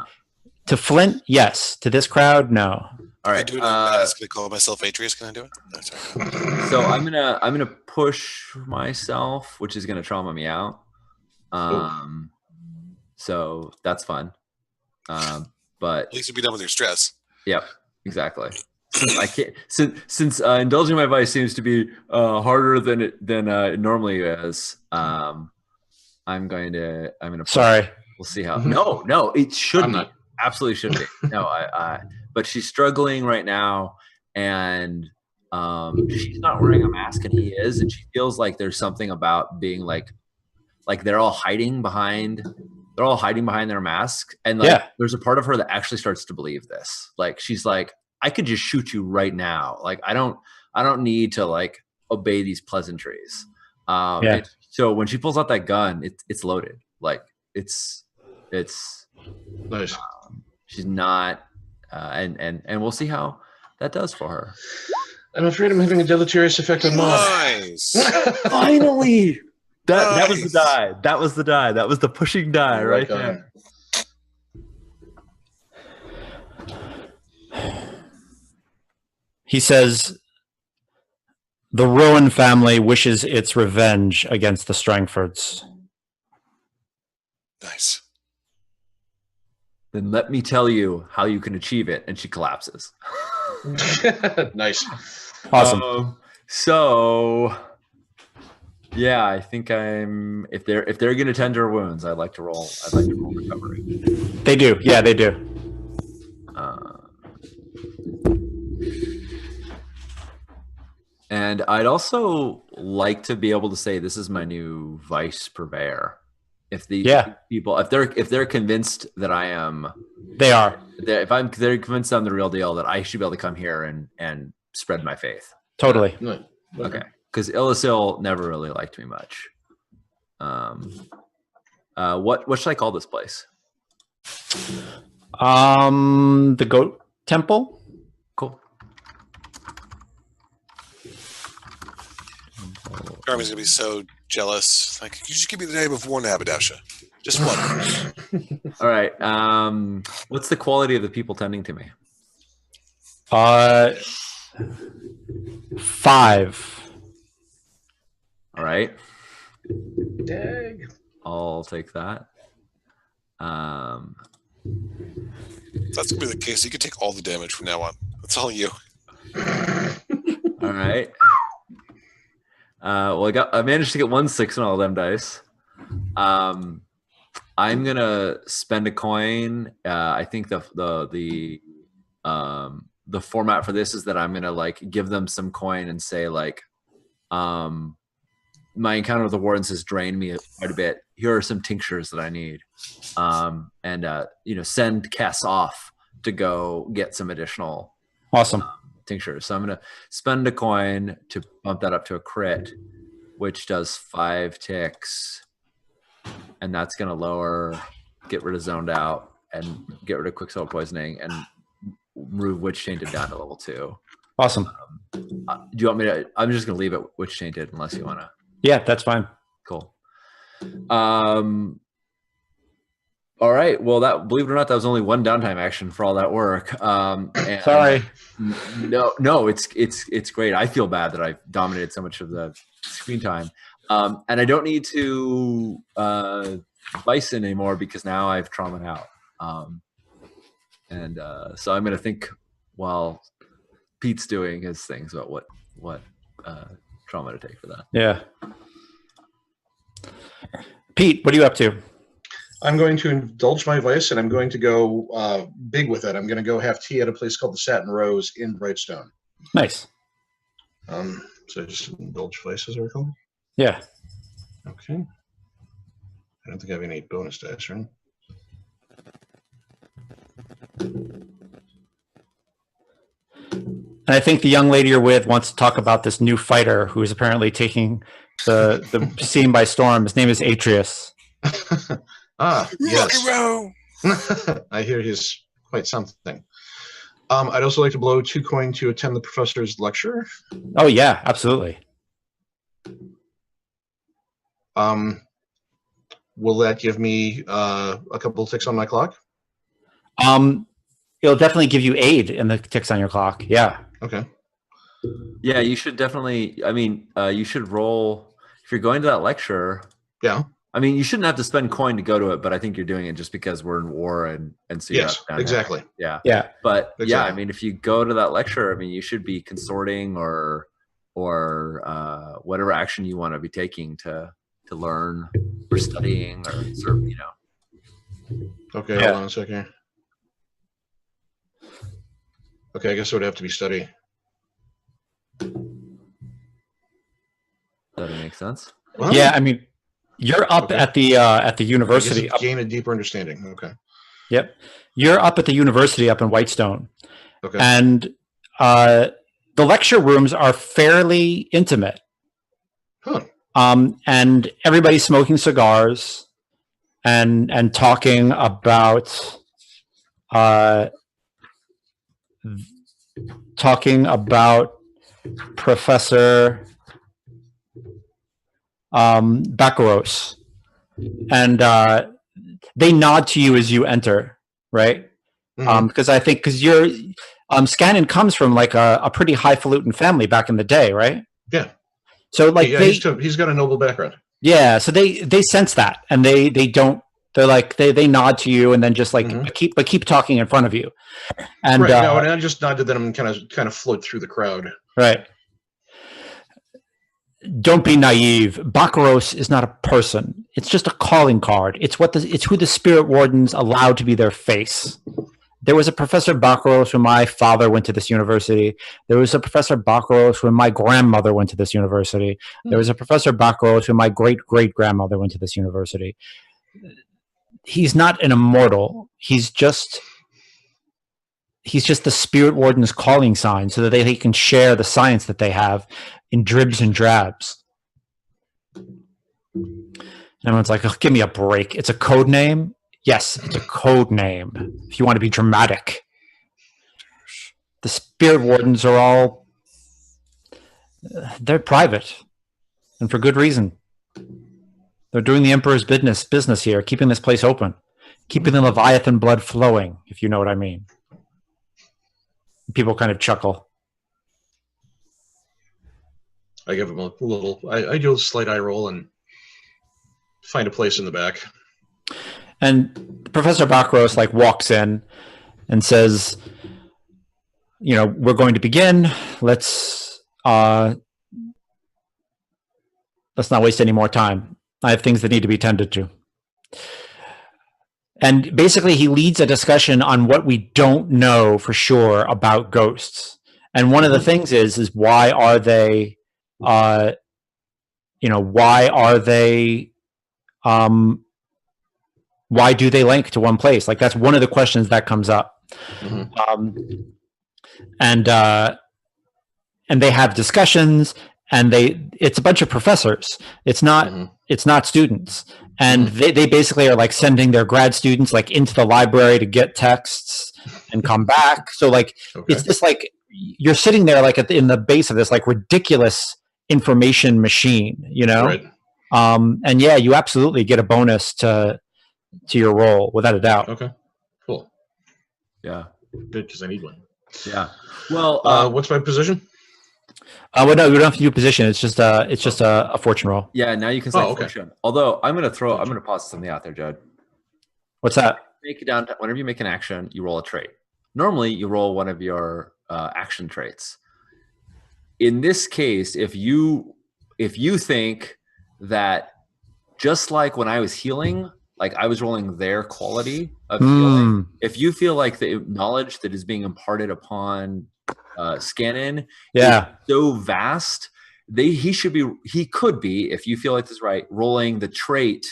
to Flint, yes. To this crowd, no. All right. Can I call myself Atreus? Can I do it? No, sorry. So I'm gonna push myself, which is gonna trauma me out. So that's fun. But at least you'll be done with your stress. Yep, exactly. I can't since indulging my vice seems to be harder than it normally is. I'm gonna. Sorry. We'll see how. No, it should be. Absolutely should be. No, but she's struggling right now, and she's not wearing a mask, and he is, and she feels like there's something about being like they're all hiding behind their mask, and there's a part of her that actually starts to believe this. Like she's like, I could just shoot you right now. Like I don't need to like obey these pleasantries. So when she pulls out that gun, it's loaded. Like it's nice. She's not, and we'll see how that does for her. I'm afraid I'm having a deleterious effect on mine. Nice. Finally. That was the die. That was the die. That was the pushing die right there. He says, the Rowan family wishes its revenge against the Strangfords. Nice. Then let me tell you how you can achieve it. And she collapses. Nice. Awesome. So, yeah, I think I'm. If they're going to tend to her wounds, I'd like to roll recovery. They do. Yeah, they do. And I'd also like to be able to say this is my new vice purveyor. If the people, if they're convinced that I am, they are. If they're convinced I'm the real deal, that I should be able to come here and spread my faith. Totally. Okay. Because Illisil never really liked me much. What should I call this place? The Goat Temple. Cool. Garmin's gonna be so jealous. Like, you just give me the name of one haberdasher, just one. All right. What's the quality of the people tending to me? 5. All right. Dag. I'll take that. That's gonna be the case. You can take all the damage from now on. That's all you. All right. Well, I managed to get 1 6 on all them dice. I'm gonna spend a coin. I think the format for this is that I'm gonna like give them some coin and say like, my encounter with the wardens has drained me quite a bit. Here are some tinctures that I need, and send Kess off to go get some additional tinctures. So I'm gonna spend a coin to bump that up to a crit, which does 5 ticks, and that's gonna get rid of zoned out and get rid of quicksilver poisoning and remove witch tainted down to level 2. Awesome. Do you want me to? I'm just gonna leave it witch tainted unless you wanna. Yeah, that's fine. Cool. All right. Well, believe it or not, that was only 1 downtime action for all that work. Sorry. No, it's great. I feel bad that I've dominated so much of the screen time, and I don't need to bison anymore because now I've traumaed out. So I'm going to think while Pete's doing his things about what trauma to take for that. Yeah. Pete, what are you up to? I'm going to indulge my vice, and I'm going to go big with it. I'm going to go have tea at a place called the Satin Rose in Brightstone. Nice. So just indulge vice, as I recall. Yeah. Okay. I don't think I have any bonus dice, right? And I think the young lady you're with wants to talk about this new fighter who is apparently taking the scene by storm. His name is Atreus. Yes. Row. I hear he's quite something. I'd also like to blow 2 coin to attend the professor's lecture. Oh yeah, absolutely. Will that give me a couple ticks on my clock? It'll definitely give you aid in the ticks on your clock. Yeah. Okay. Yeah, you should definitely. I mean, you should roll if you're going to that lecture. Yeah. I mean, you shouldn't have to spend coin to go to it, but I think you're doing it just because we're in war and so yes, exactly. Yeah. Yeah. But exactly. Yeah, I mean, if you go to that lecture, I mean, you should be consorting or whatever action you want to be taking to learn or studying or sort of, Okay, hold on a second. Okay, I guess it would have to be study. Does that make sense? Well, Yeah, I mean, you're up at the university. Gain a deeper understanding. Okay. Yep. You're up at the university up in Whitestone. Okay. And the lecture rooms are fairly intimate. Huh. And everybody's smoking cigars and talking about Professor Baccaros, and they nod to you as you enter, right? Because I think you're Scannon comes from like a pretty highfalutin family back in the day, right? Yeah. So like he's got a noble background. Yeah, so they sense that, and they don't. They're like they nod to you, and then just like keep talking in front of you. And right. No, and I just nodded them and kind of float through the crowd. Right. Don't be naive. Baccaros is not a person. It's just a calling card. It's who the spirit wardens allowed to be their face. There was a Professor Baccaros when my father went to this university. There was a Professor Baccaros when my grandmother went to this university. There was a Professor Baccaros when my great-great-grandmother went to this university. He's not an immortal. He's just the spirit warden's calling sign so that they can share the science that they have in dribs and drabs. And everyone's like, oh, give me a break. It's a code name. Yes, it's a code name. If you want to be dramatic. The spirit wardens are all, they're private. And for good reason. They're doing the Emperor's business here, keeping this place open. Keeping the Leviathan blood flowing, if you know what I mean. People kind of chuckle. I give him a little, I do a slight eye roll and find a place in the back. And Professor Baccaros like walks in and says, we're going to begin. Let's not waste any more time. I have things that need to be tended to. And basically he leads a discussion on what we don't know for sure about ghosts. And one of the things is why are they, why do they link to one place? Like that's one of the questions that comes up. And they have discussions, and it's a bunch of professors. It's not students. And they basically are like sending their grad students like into the library to get texts and come back. So like, it's just like, you're sitting there like in the base of this like ridiculous information machine, Right. And yeah, you absolutely get a bonus to your role without a doubt. Okay, cool. Yeah. Good, because I need one. Yeah. Well, what's my position? Well, no, you don't have to do position. It's just a fortune roll. Yeah. Now you can select fortune. Although I'm going to pause something out there, Judd. What's that? Make it down. Whenever you make an action, you roll a trait. Normally, you roll one of your action traits. In this case, if you think that just like when I was healing, like I was rolling their quality of healing, if you feel like the knowledge that is being imparted upon Scannon is so vast, he could be, if you feel like this is right, rolling the trait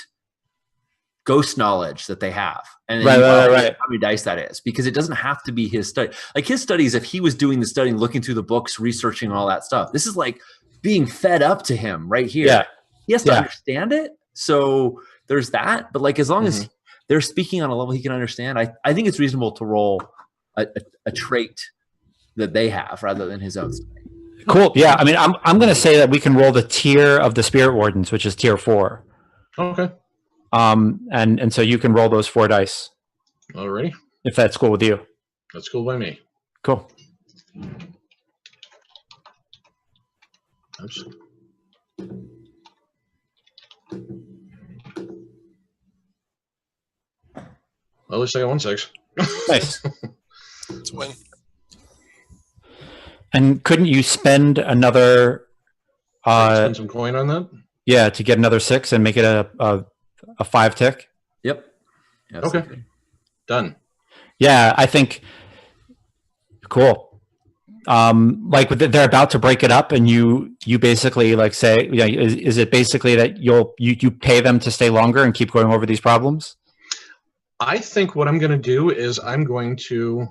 ghost knowledge that they have. And then right. How many dice that is, because it doesn't have to be his study. Like his studies, if he was doing the studying, looking through the books, researching all that stuff, this is like being fed up to him right here. Yeah. He has to understand it. So there's that. But like, as long as they're speaking on a level he can understand, I think it's reasonable to roll a trait that they have rather than his own study. Cool. Yeah. I mean, I'm going to say that we can roll the tier of the spirit wardens, which is tier 4. Okay. And so you can roll those 4 dice. Alrighty. If that's cool with you. That's cool by me. Cool. Oops. Well, at least I got 1 6. Nice. It's a win. And couldn't you spend another spend some coin on that? Yeah, to get another 6 and make it a 5 tick? Yep. Okay. Done. Yeah, I think cool. Like they're about to break it up, and you basically like say, is it basically that you pay them to stay longer and keep going over these problems? I think what I'm going to do is I'm going to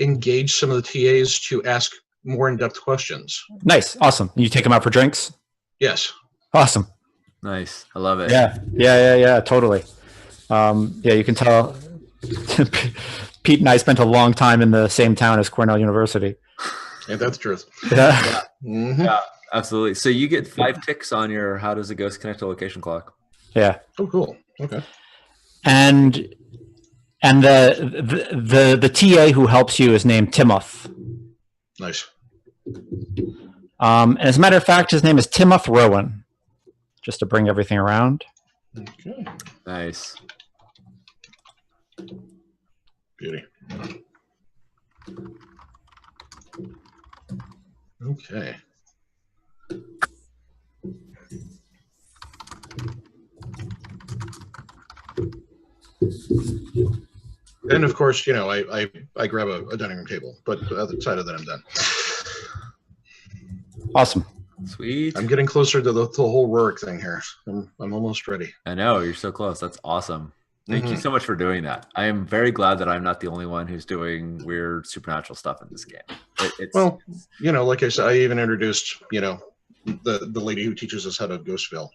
engage some of the TAs to ask more in-depth questions. Nice. Awesome. You take them out for drinks? Yes. Awesome. Nice. I love it. Yeah. Totally. You can tell Pete and I spent a long time in the same town as Cornell University. Yeah, that's the truth. Yeah. Mm-hmm. Yeah. absolutely. So you get 5 ticks on your how does a ghost connect to location clock. Yeah. Oh, cool. Okay. And the TA who helps you is named Timoth. Nice. And as a matter of fact, his name is Timoth Rowan. Just to bring everything around. Okay. Nice. Beauty. Okay. And of course, I grab a dining room table, but outside of that, I'm done. Awesome. Sweet. I'm getting closer to the whole work thing here. I'm almost ready. I know, you're so close. That's awesome. Thank you so much for doing that. I am very glad that I'm not the only one who's doing weird supernatural stuff in this game. Like I said, I even introduced, the lady who teaches us how to Ghostville,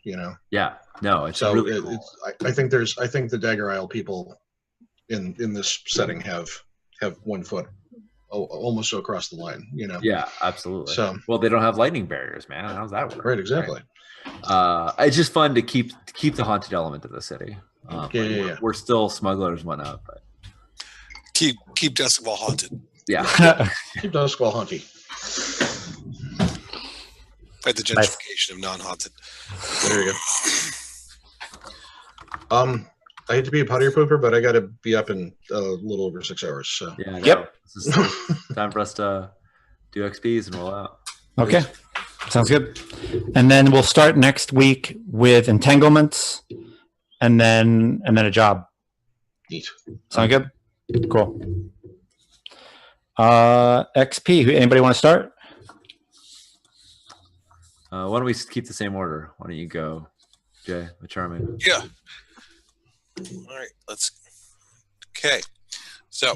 Yeah, no, it's so really cool. I think the Dagger Isle people in this setting have 1 foot almost so across the line, Yeah, absolutely. So, well, they don't have lightning barriers, man. How's that work? Right, exactly. Right. It's just fun to keep the haunted element of the city. We're still smugglers and whatnot, but keep Duskfall haunted. Yeah. Keep Duskfall haunted. Right, the gentrification of non-haunted. There you go. I hate to be a potty pooper, but I got to be up in a little over 6 hours. So yeah. Yep. This is time for us to do XPs and roll out. Okay. Sounds good. And then we'll start next week with entanglements and then a job. Neat. Sound good? Cool. XP. Anybody want to start? Why don't we keep the same order? Why don't you go, Jay, with Charming? Yeah. All right. Okay. So,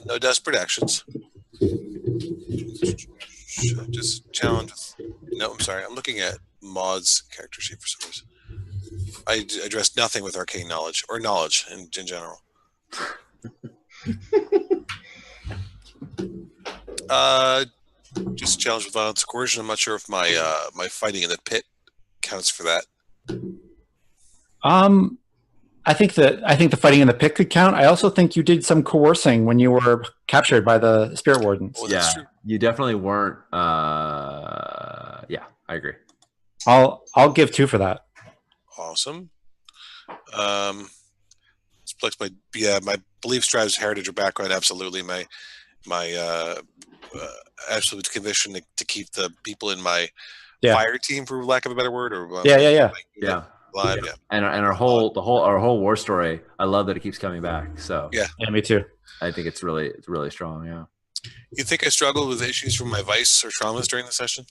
no desperate actions. Just challenge. No, I'm sorry. I'm looking at Maud's character sheet for some reason. I addressed nothing with arcane knowledge or knowledge in general. Just challenge with violence, coercion. I'm not sure if my my fighting in the pit counts for that. I think the fighting in the pit could count. I also think you did some coercing when you were captured by the spirit wardens. Well, yeah, you definitely weren't. Yeah, I agree. I'll give 2 for that. Awesome. It's my beliefs, drives, heritage, or background. Absolutely, my absolute conviction to keep the people in my fire team, for lack of a better word, or yeah. Live, yeah. And our whole war story. I love that it keeps coming back. So yeah, me too. I think it's really strong. Yeah. You think I struggled with issues from my vice or traumas during the session?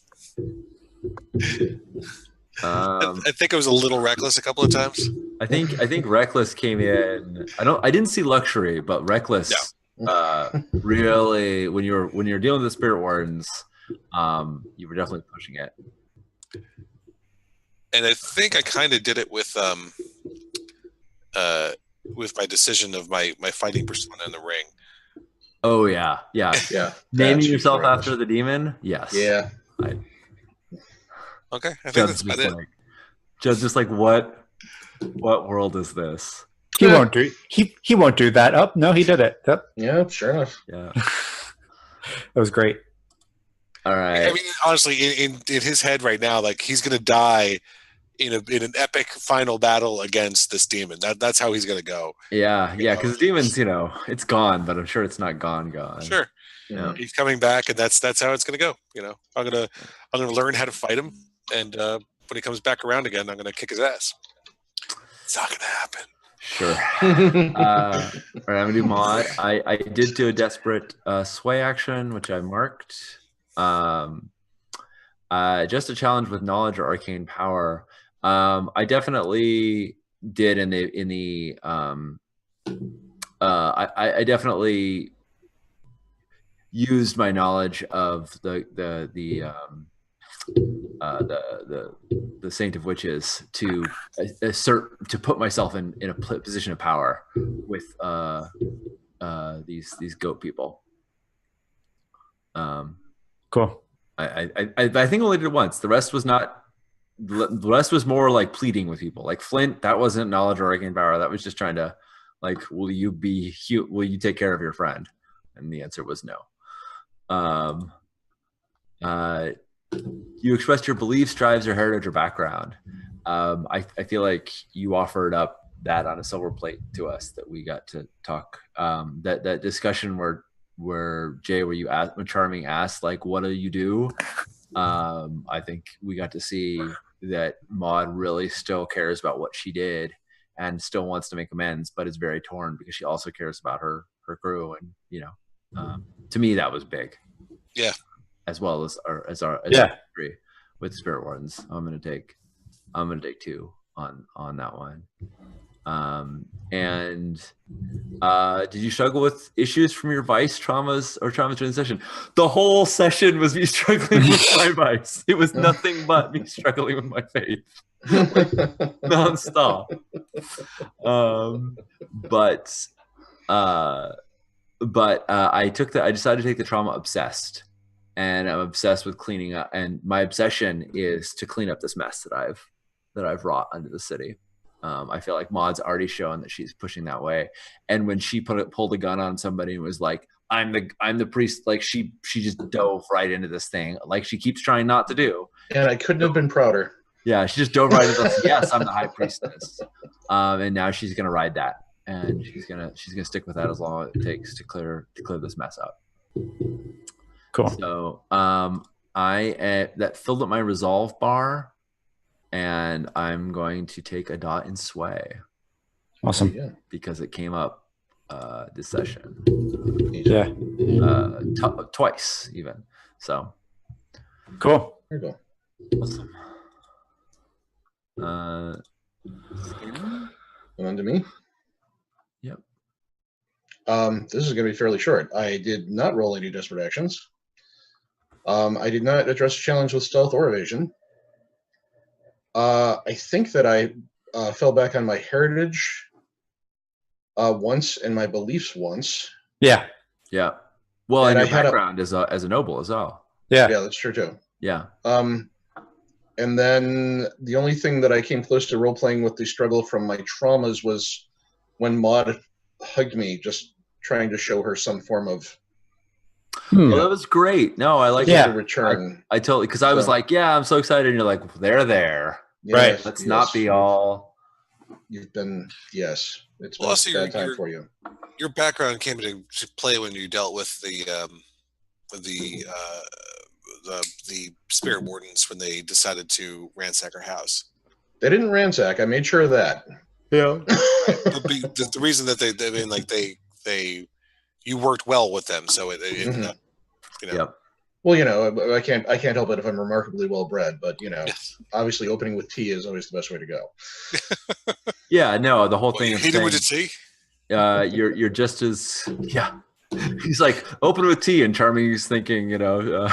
I think I was a little reckless a couple of times. I think reckless came in. I didn't see luxury, but reckless. No. Really, when you're dealing with the spirit wardens, you were definitely pushing it. And I think I kind of did it with my decision of my fighting persona in the ring. Oh yeah. Naming yourself after the demon. Yes. Yeah. Okay. I think that's about it. Just like what world is this? He won't do. He won't do that. Oh no, he did it. Yep. Yeah. Sure enough. Yeah. That was great. All right. I mean, honestly, in his head right now, like he's gonna die in an epic final battle against this demon. That's how he's gonna go. Yeah, because demons, it's gone, but I'm sure it's not gone. Sure. Yeah. He's coming back, and that's how it's gonna go. I'm gonna learn how to fight him, and when he comes back around again, I'm gonna kick his ass. It's not gonna happen. Sure. All right, I'm gonna do mod. I did do a desperate sway action, which I marked. Just a challenge with knowledge or arcane power. I definitely did I definitely used my knowledge of the Saint of Witches to put myself in a position of power with these goat people. Cool. I think I only did it once. The rest was not. The rest was more like pleading with people. Like Flint, that wasn't knowledge or arcane power. That was just trying to, like, will you take care of your friend? And the answer was no. You expressed your beliefs, drives, or heritage or background. I feel like you offered up that on a silver plate to us that we got to talk. That discussion where Jay, when Charming asked, like, what do you do? I think we got to see that Maud really still cares about what she did and still wants to make amends, but is very torn because she also cares about her crew. And, to me, that was big. Yeah. As well as our history with Spirit Wardens. I'm gonna take 2 on that one. Did you struggle with issues from your vice traumas or traumas during the session? The whole session was me struggling with my vice. It was nothing but me struggling with my faith, nonstop. I decided to take the trauma obsessed, and I'm obsessed with cleaning up. And my obsession is to clean up this mess that I've wrought under the city. I feel like Maud's already shown that she's pushing that way. And when she pulled a gun on somebody and was like, I'm the priest, like she just dove right into this thing, like she keeps trying not to do. And I couldn't have been prouder. Yeah, she just dove right into this. Yes, I'm the high priestess. And now she's gonna ride that. And she's gonna stick with that as long as it takes to clear this mess up. Cool. So that filled up my resolve bar, and I'm going to take a dot in sway. Awesome. Yeah. Because it came up this session. Yeah. Twice even. So cool. There you awesome. go. On to me. Yep. This is going to be fairly short. I did not roll any desperate actions. I did not address a challenge with stealth or evasion. I think that I fell back on my heritage once and my beliefs once. Yeah. Yeah. Well, and And your I had background as a noble as well. Yeah. Yeah, that's true too. Yeah. And then the only thing that I came close to role-playing with the struggle from my traumas was when Maud hugged me, just trying to show her some form of Well, that was great. No, I like a return. I totally, because I was like, yeah, I'm so excited. And you're like, they're there. Right. Let's not be all. You've been, yes. It's been Also, a bad time for you. Your background came into play when you dealt with the spirit wardens when they decided to ransack our house. They didn't ransack. I made sure of that. Yeah. The reason that you worked well with them, so it Yep. Well, I can't help it if I'm remarkably well bred, but obviously opening with tea is always the best way to go. Yeah, no, the whole thing of hit saying, with the tea. You're just as He's like, open with tea, and Charming is thinking, hot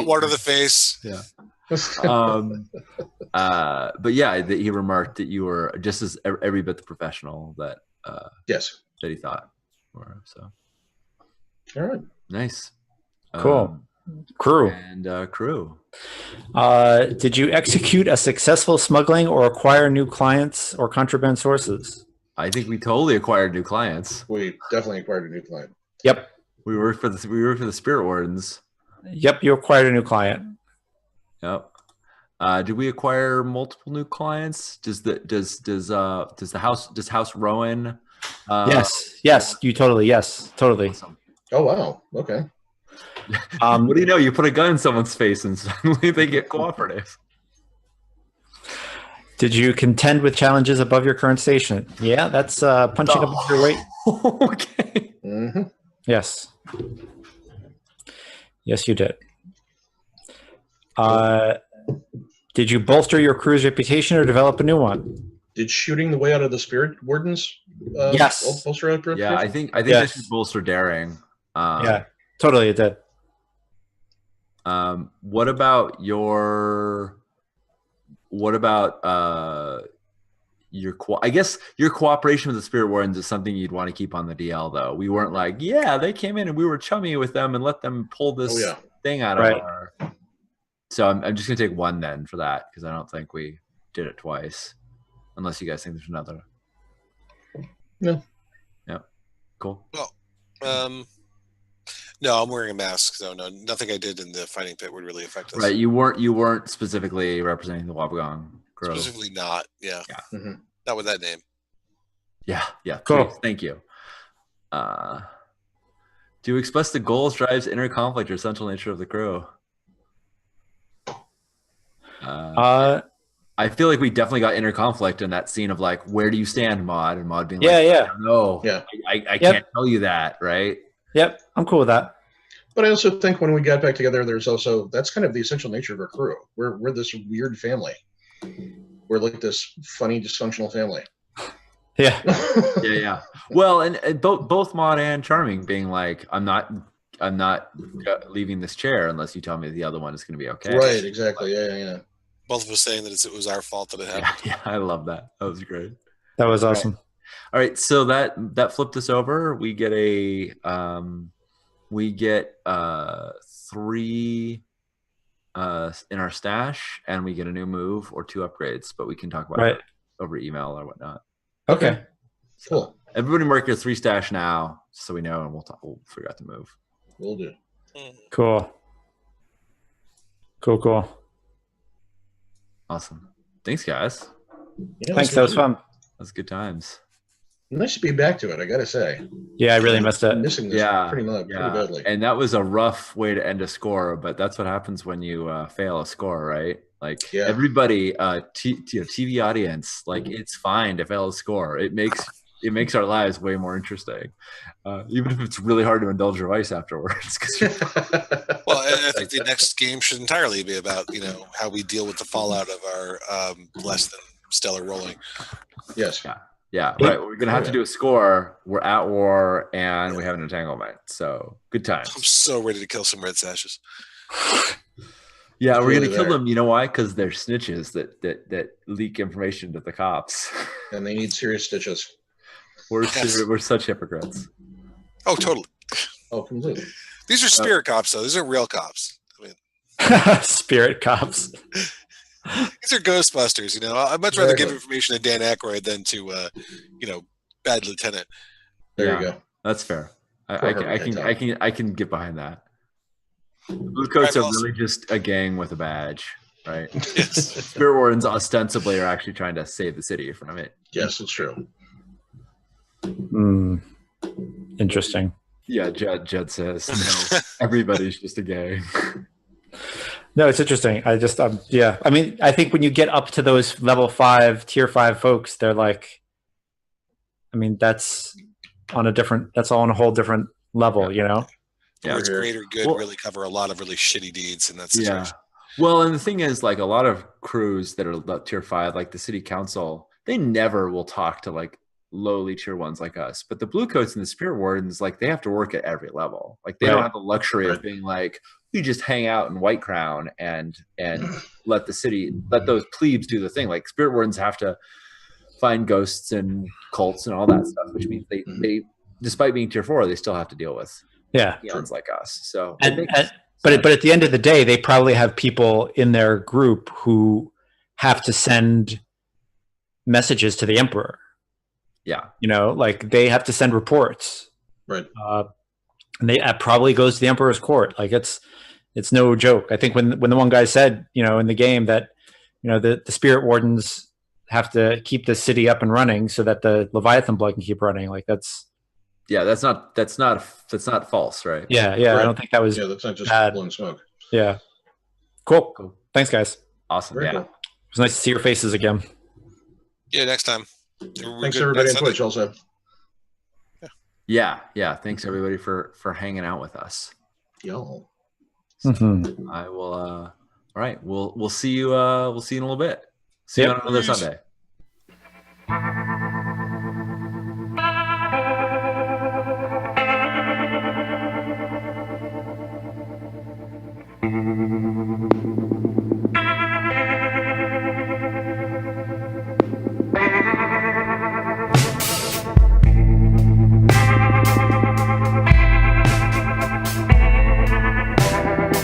water to the face. Yeah. But yeah, he remarked that you were just as every bit the professional that yes, that he thought were. So all right, nice, cool. Crew. Did you execute a successful smuggling or acquire new clients or contraband sources? I think we totally acquired new clients. We definitely acquired a new client. Yep. We worked for the Spirit Wardens. Yep, you acquired a new client. Yep. Did we acquire multiple new clients? Does House Rowan? Yes. You totally. Awesome. Oh wow. Okay. What do you know? You put a gun in someone's face and suddenly they get cooperative. Did you contend with challenges above your current station? Yeah, that's punching above your weight. Okay. Mm-hmm. Yes. Yes, you did. Did you bolster your crew's reputation or develop a new one? Did shooting the way out of the Spirit Wardens yes. bolster out? Yeah, I think this should bolster daring. Yeah, totally it did. What about I guess your cooperation with the Spirit Wardens is something you'd want to keep on the DL, though. We weren't like, yeah, they came in and we were chummy with them and let them pull this thing out of our. So I'm just gonna take one then for that, because I don't think we did it twice, unless you guys think there's another. No. Yep. Cool. Well, no, I'm wearing a mask, so no, nothing I did in the fighting pit would really affect us. Right. You weren't specifically representing the Wobbegong Grove. Specifically not. Yeah. Mm-hmm. Not with that name. Yeah. Cool. Please. Thank you. To express the goals, drives, inner conflict, or central nature of the crew. I feel like we definitely got inner conflict in that scene of like, where do you stand, Maud? And Maud being like, I don't know. Yeah. I can't tell you that, right? Yep, I'm cool with that. But I also think when we got back together, that's kind of the essential nature of our crew. We're this weird family. We're like this funny, dysfunctional family. Yeah. Yeah. Well, and both Maud and Charming being like, I'm not leaving this chair unless you tell me the other one is going to be okay. Right. Exactly. Yeah. Both of us saying that it was our fault that it happened. Yeah. I love that. That was great. That was awesome. All right. So that flipped us over. We get 3 in our stash, and we get a new move or 2 upgrades, but we can talk about it over email or whatnot. Okay. Cool. Everybody mark your 3 stash now, so we know, and we'll figure out the move. We'll do. Cool. Awesome. Thanks, guys. Yeah, Thanks. That was fun. That's good times. Nice to be back to it, I gotta say. Yeah, I really missed it. I'm missing this pretty badly. And that was a rough way to end a score, but that's what happens when you fail a score, right? Like everybody, TV audience, like it's fine to fail a score. It makes our lives way more interesting, even if it's really hard to indulge your vice afterwards. Well, I think the next game should entirely be about how we deal with the fallout of our less than stellar rolling. Yes. Yeah, right. We're gonna have to do a score. We're at war, and we have an entanglement. So good times. I'm so ready to kill some red sashes. Yeah, we're gonna kill them. You know why? Because they're snitches that leak information to the cops, and they need serious stitches. We're such hypocrites. Oh, totally. Oh, completely. These are spirit cops, though. These are real cops. I mean, spirit cops. These are Ghostbusters. I'd much rather give information to Dan Aykroyd than to, Bad Lieutenant. There you go. That's fair. I can get behind that. The Blue Coats are really just a gang with a badge, right? Yes. Spirit Wardens ostensibly are actually trying to save the city from it. Yes, it's true. Interesting. Yeah, Jed says no, everybody's just a gang. No, it's interesting. I mean, I think when you get up to those level 5, tier 5 folks, they're like, I mean, that's all on a whole different level, Yeah. Words greater good really cover a lot of really shitty deeds in that situation. Yeah. Well, and the thing is, like a lot of crews that are tier 5, like the city council, they never will talk to like lowly tier 1s like us. But the Blue Coats and the Spirit Wardens, like they have to work at every level. Like they don't have the luxury of being like, we just hang out in White Crown and let those plebes do the thing. Like Spirit Wardens have to find ghosts and cults and all that stuff, which means they despite being tier 4, they still have to deal with peons like us. So but at the end of the day, they probably have people in their group who have to send messages to the Emperor. Yeah. Like they have to send reports. Right. And that probably goes to the Emperor's court. Like it's no joke. I think when the one guy said, in the game that, the Spirit Wardens have to keep the city up and running so that the Leviathan blood can keep running. Like that's not false, right? Yeah. Right. I don't think that was that's not just bad. blowing smoke. Yeah. Cool. Thanks, guys. Awesome. Very cool. It was nice to see your faces again. Yeah, next time. Thanks everybody on Twitch also. Yeah. Thanks everybody for hanging out with us. Yo. So I will. All right. We'll see you. We'll see you in a little bit. See you on another Sunday.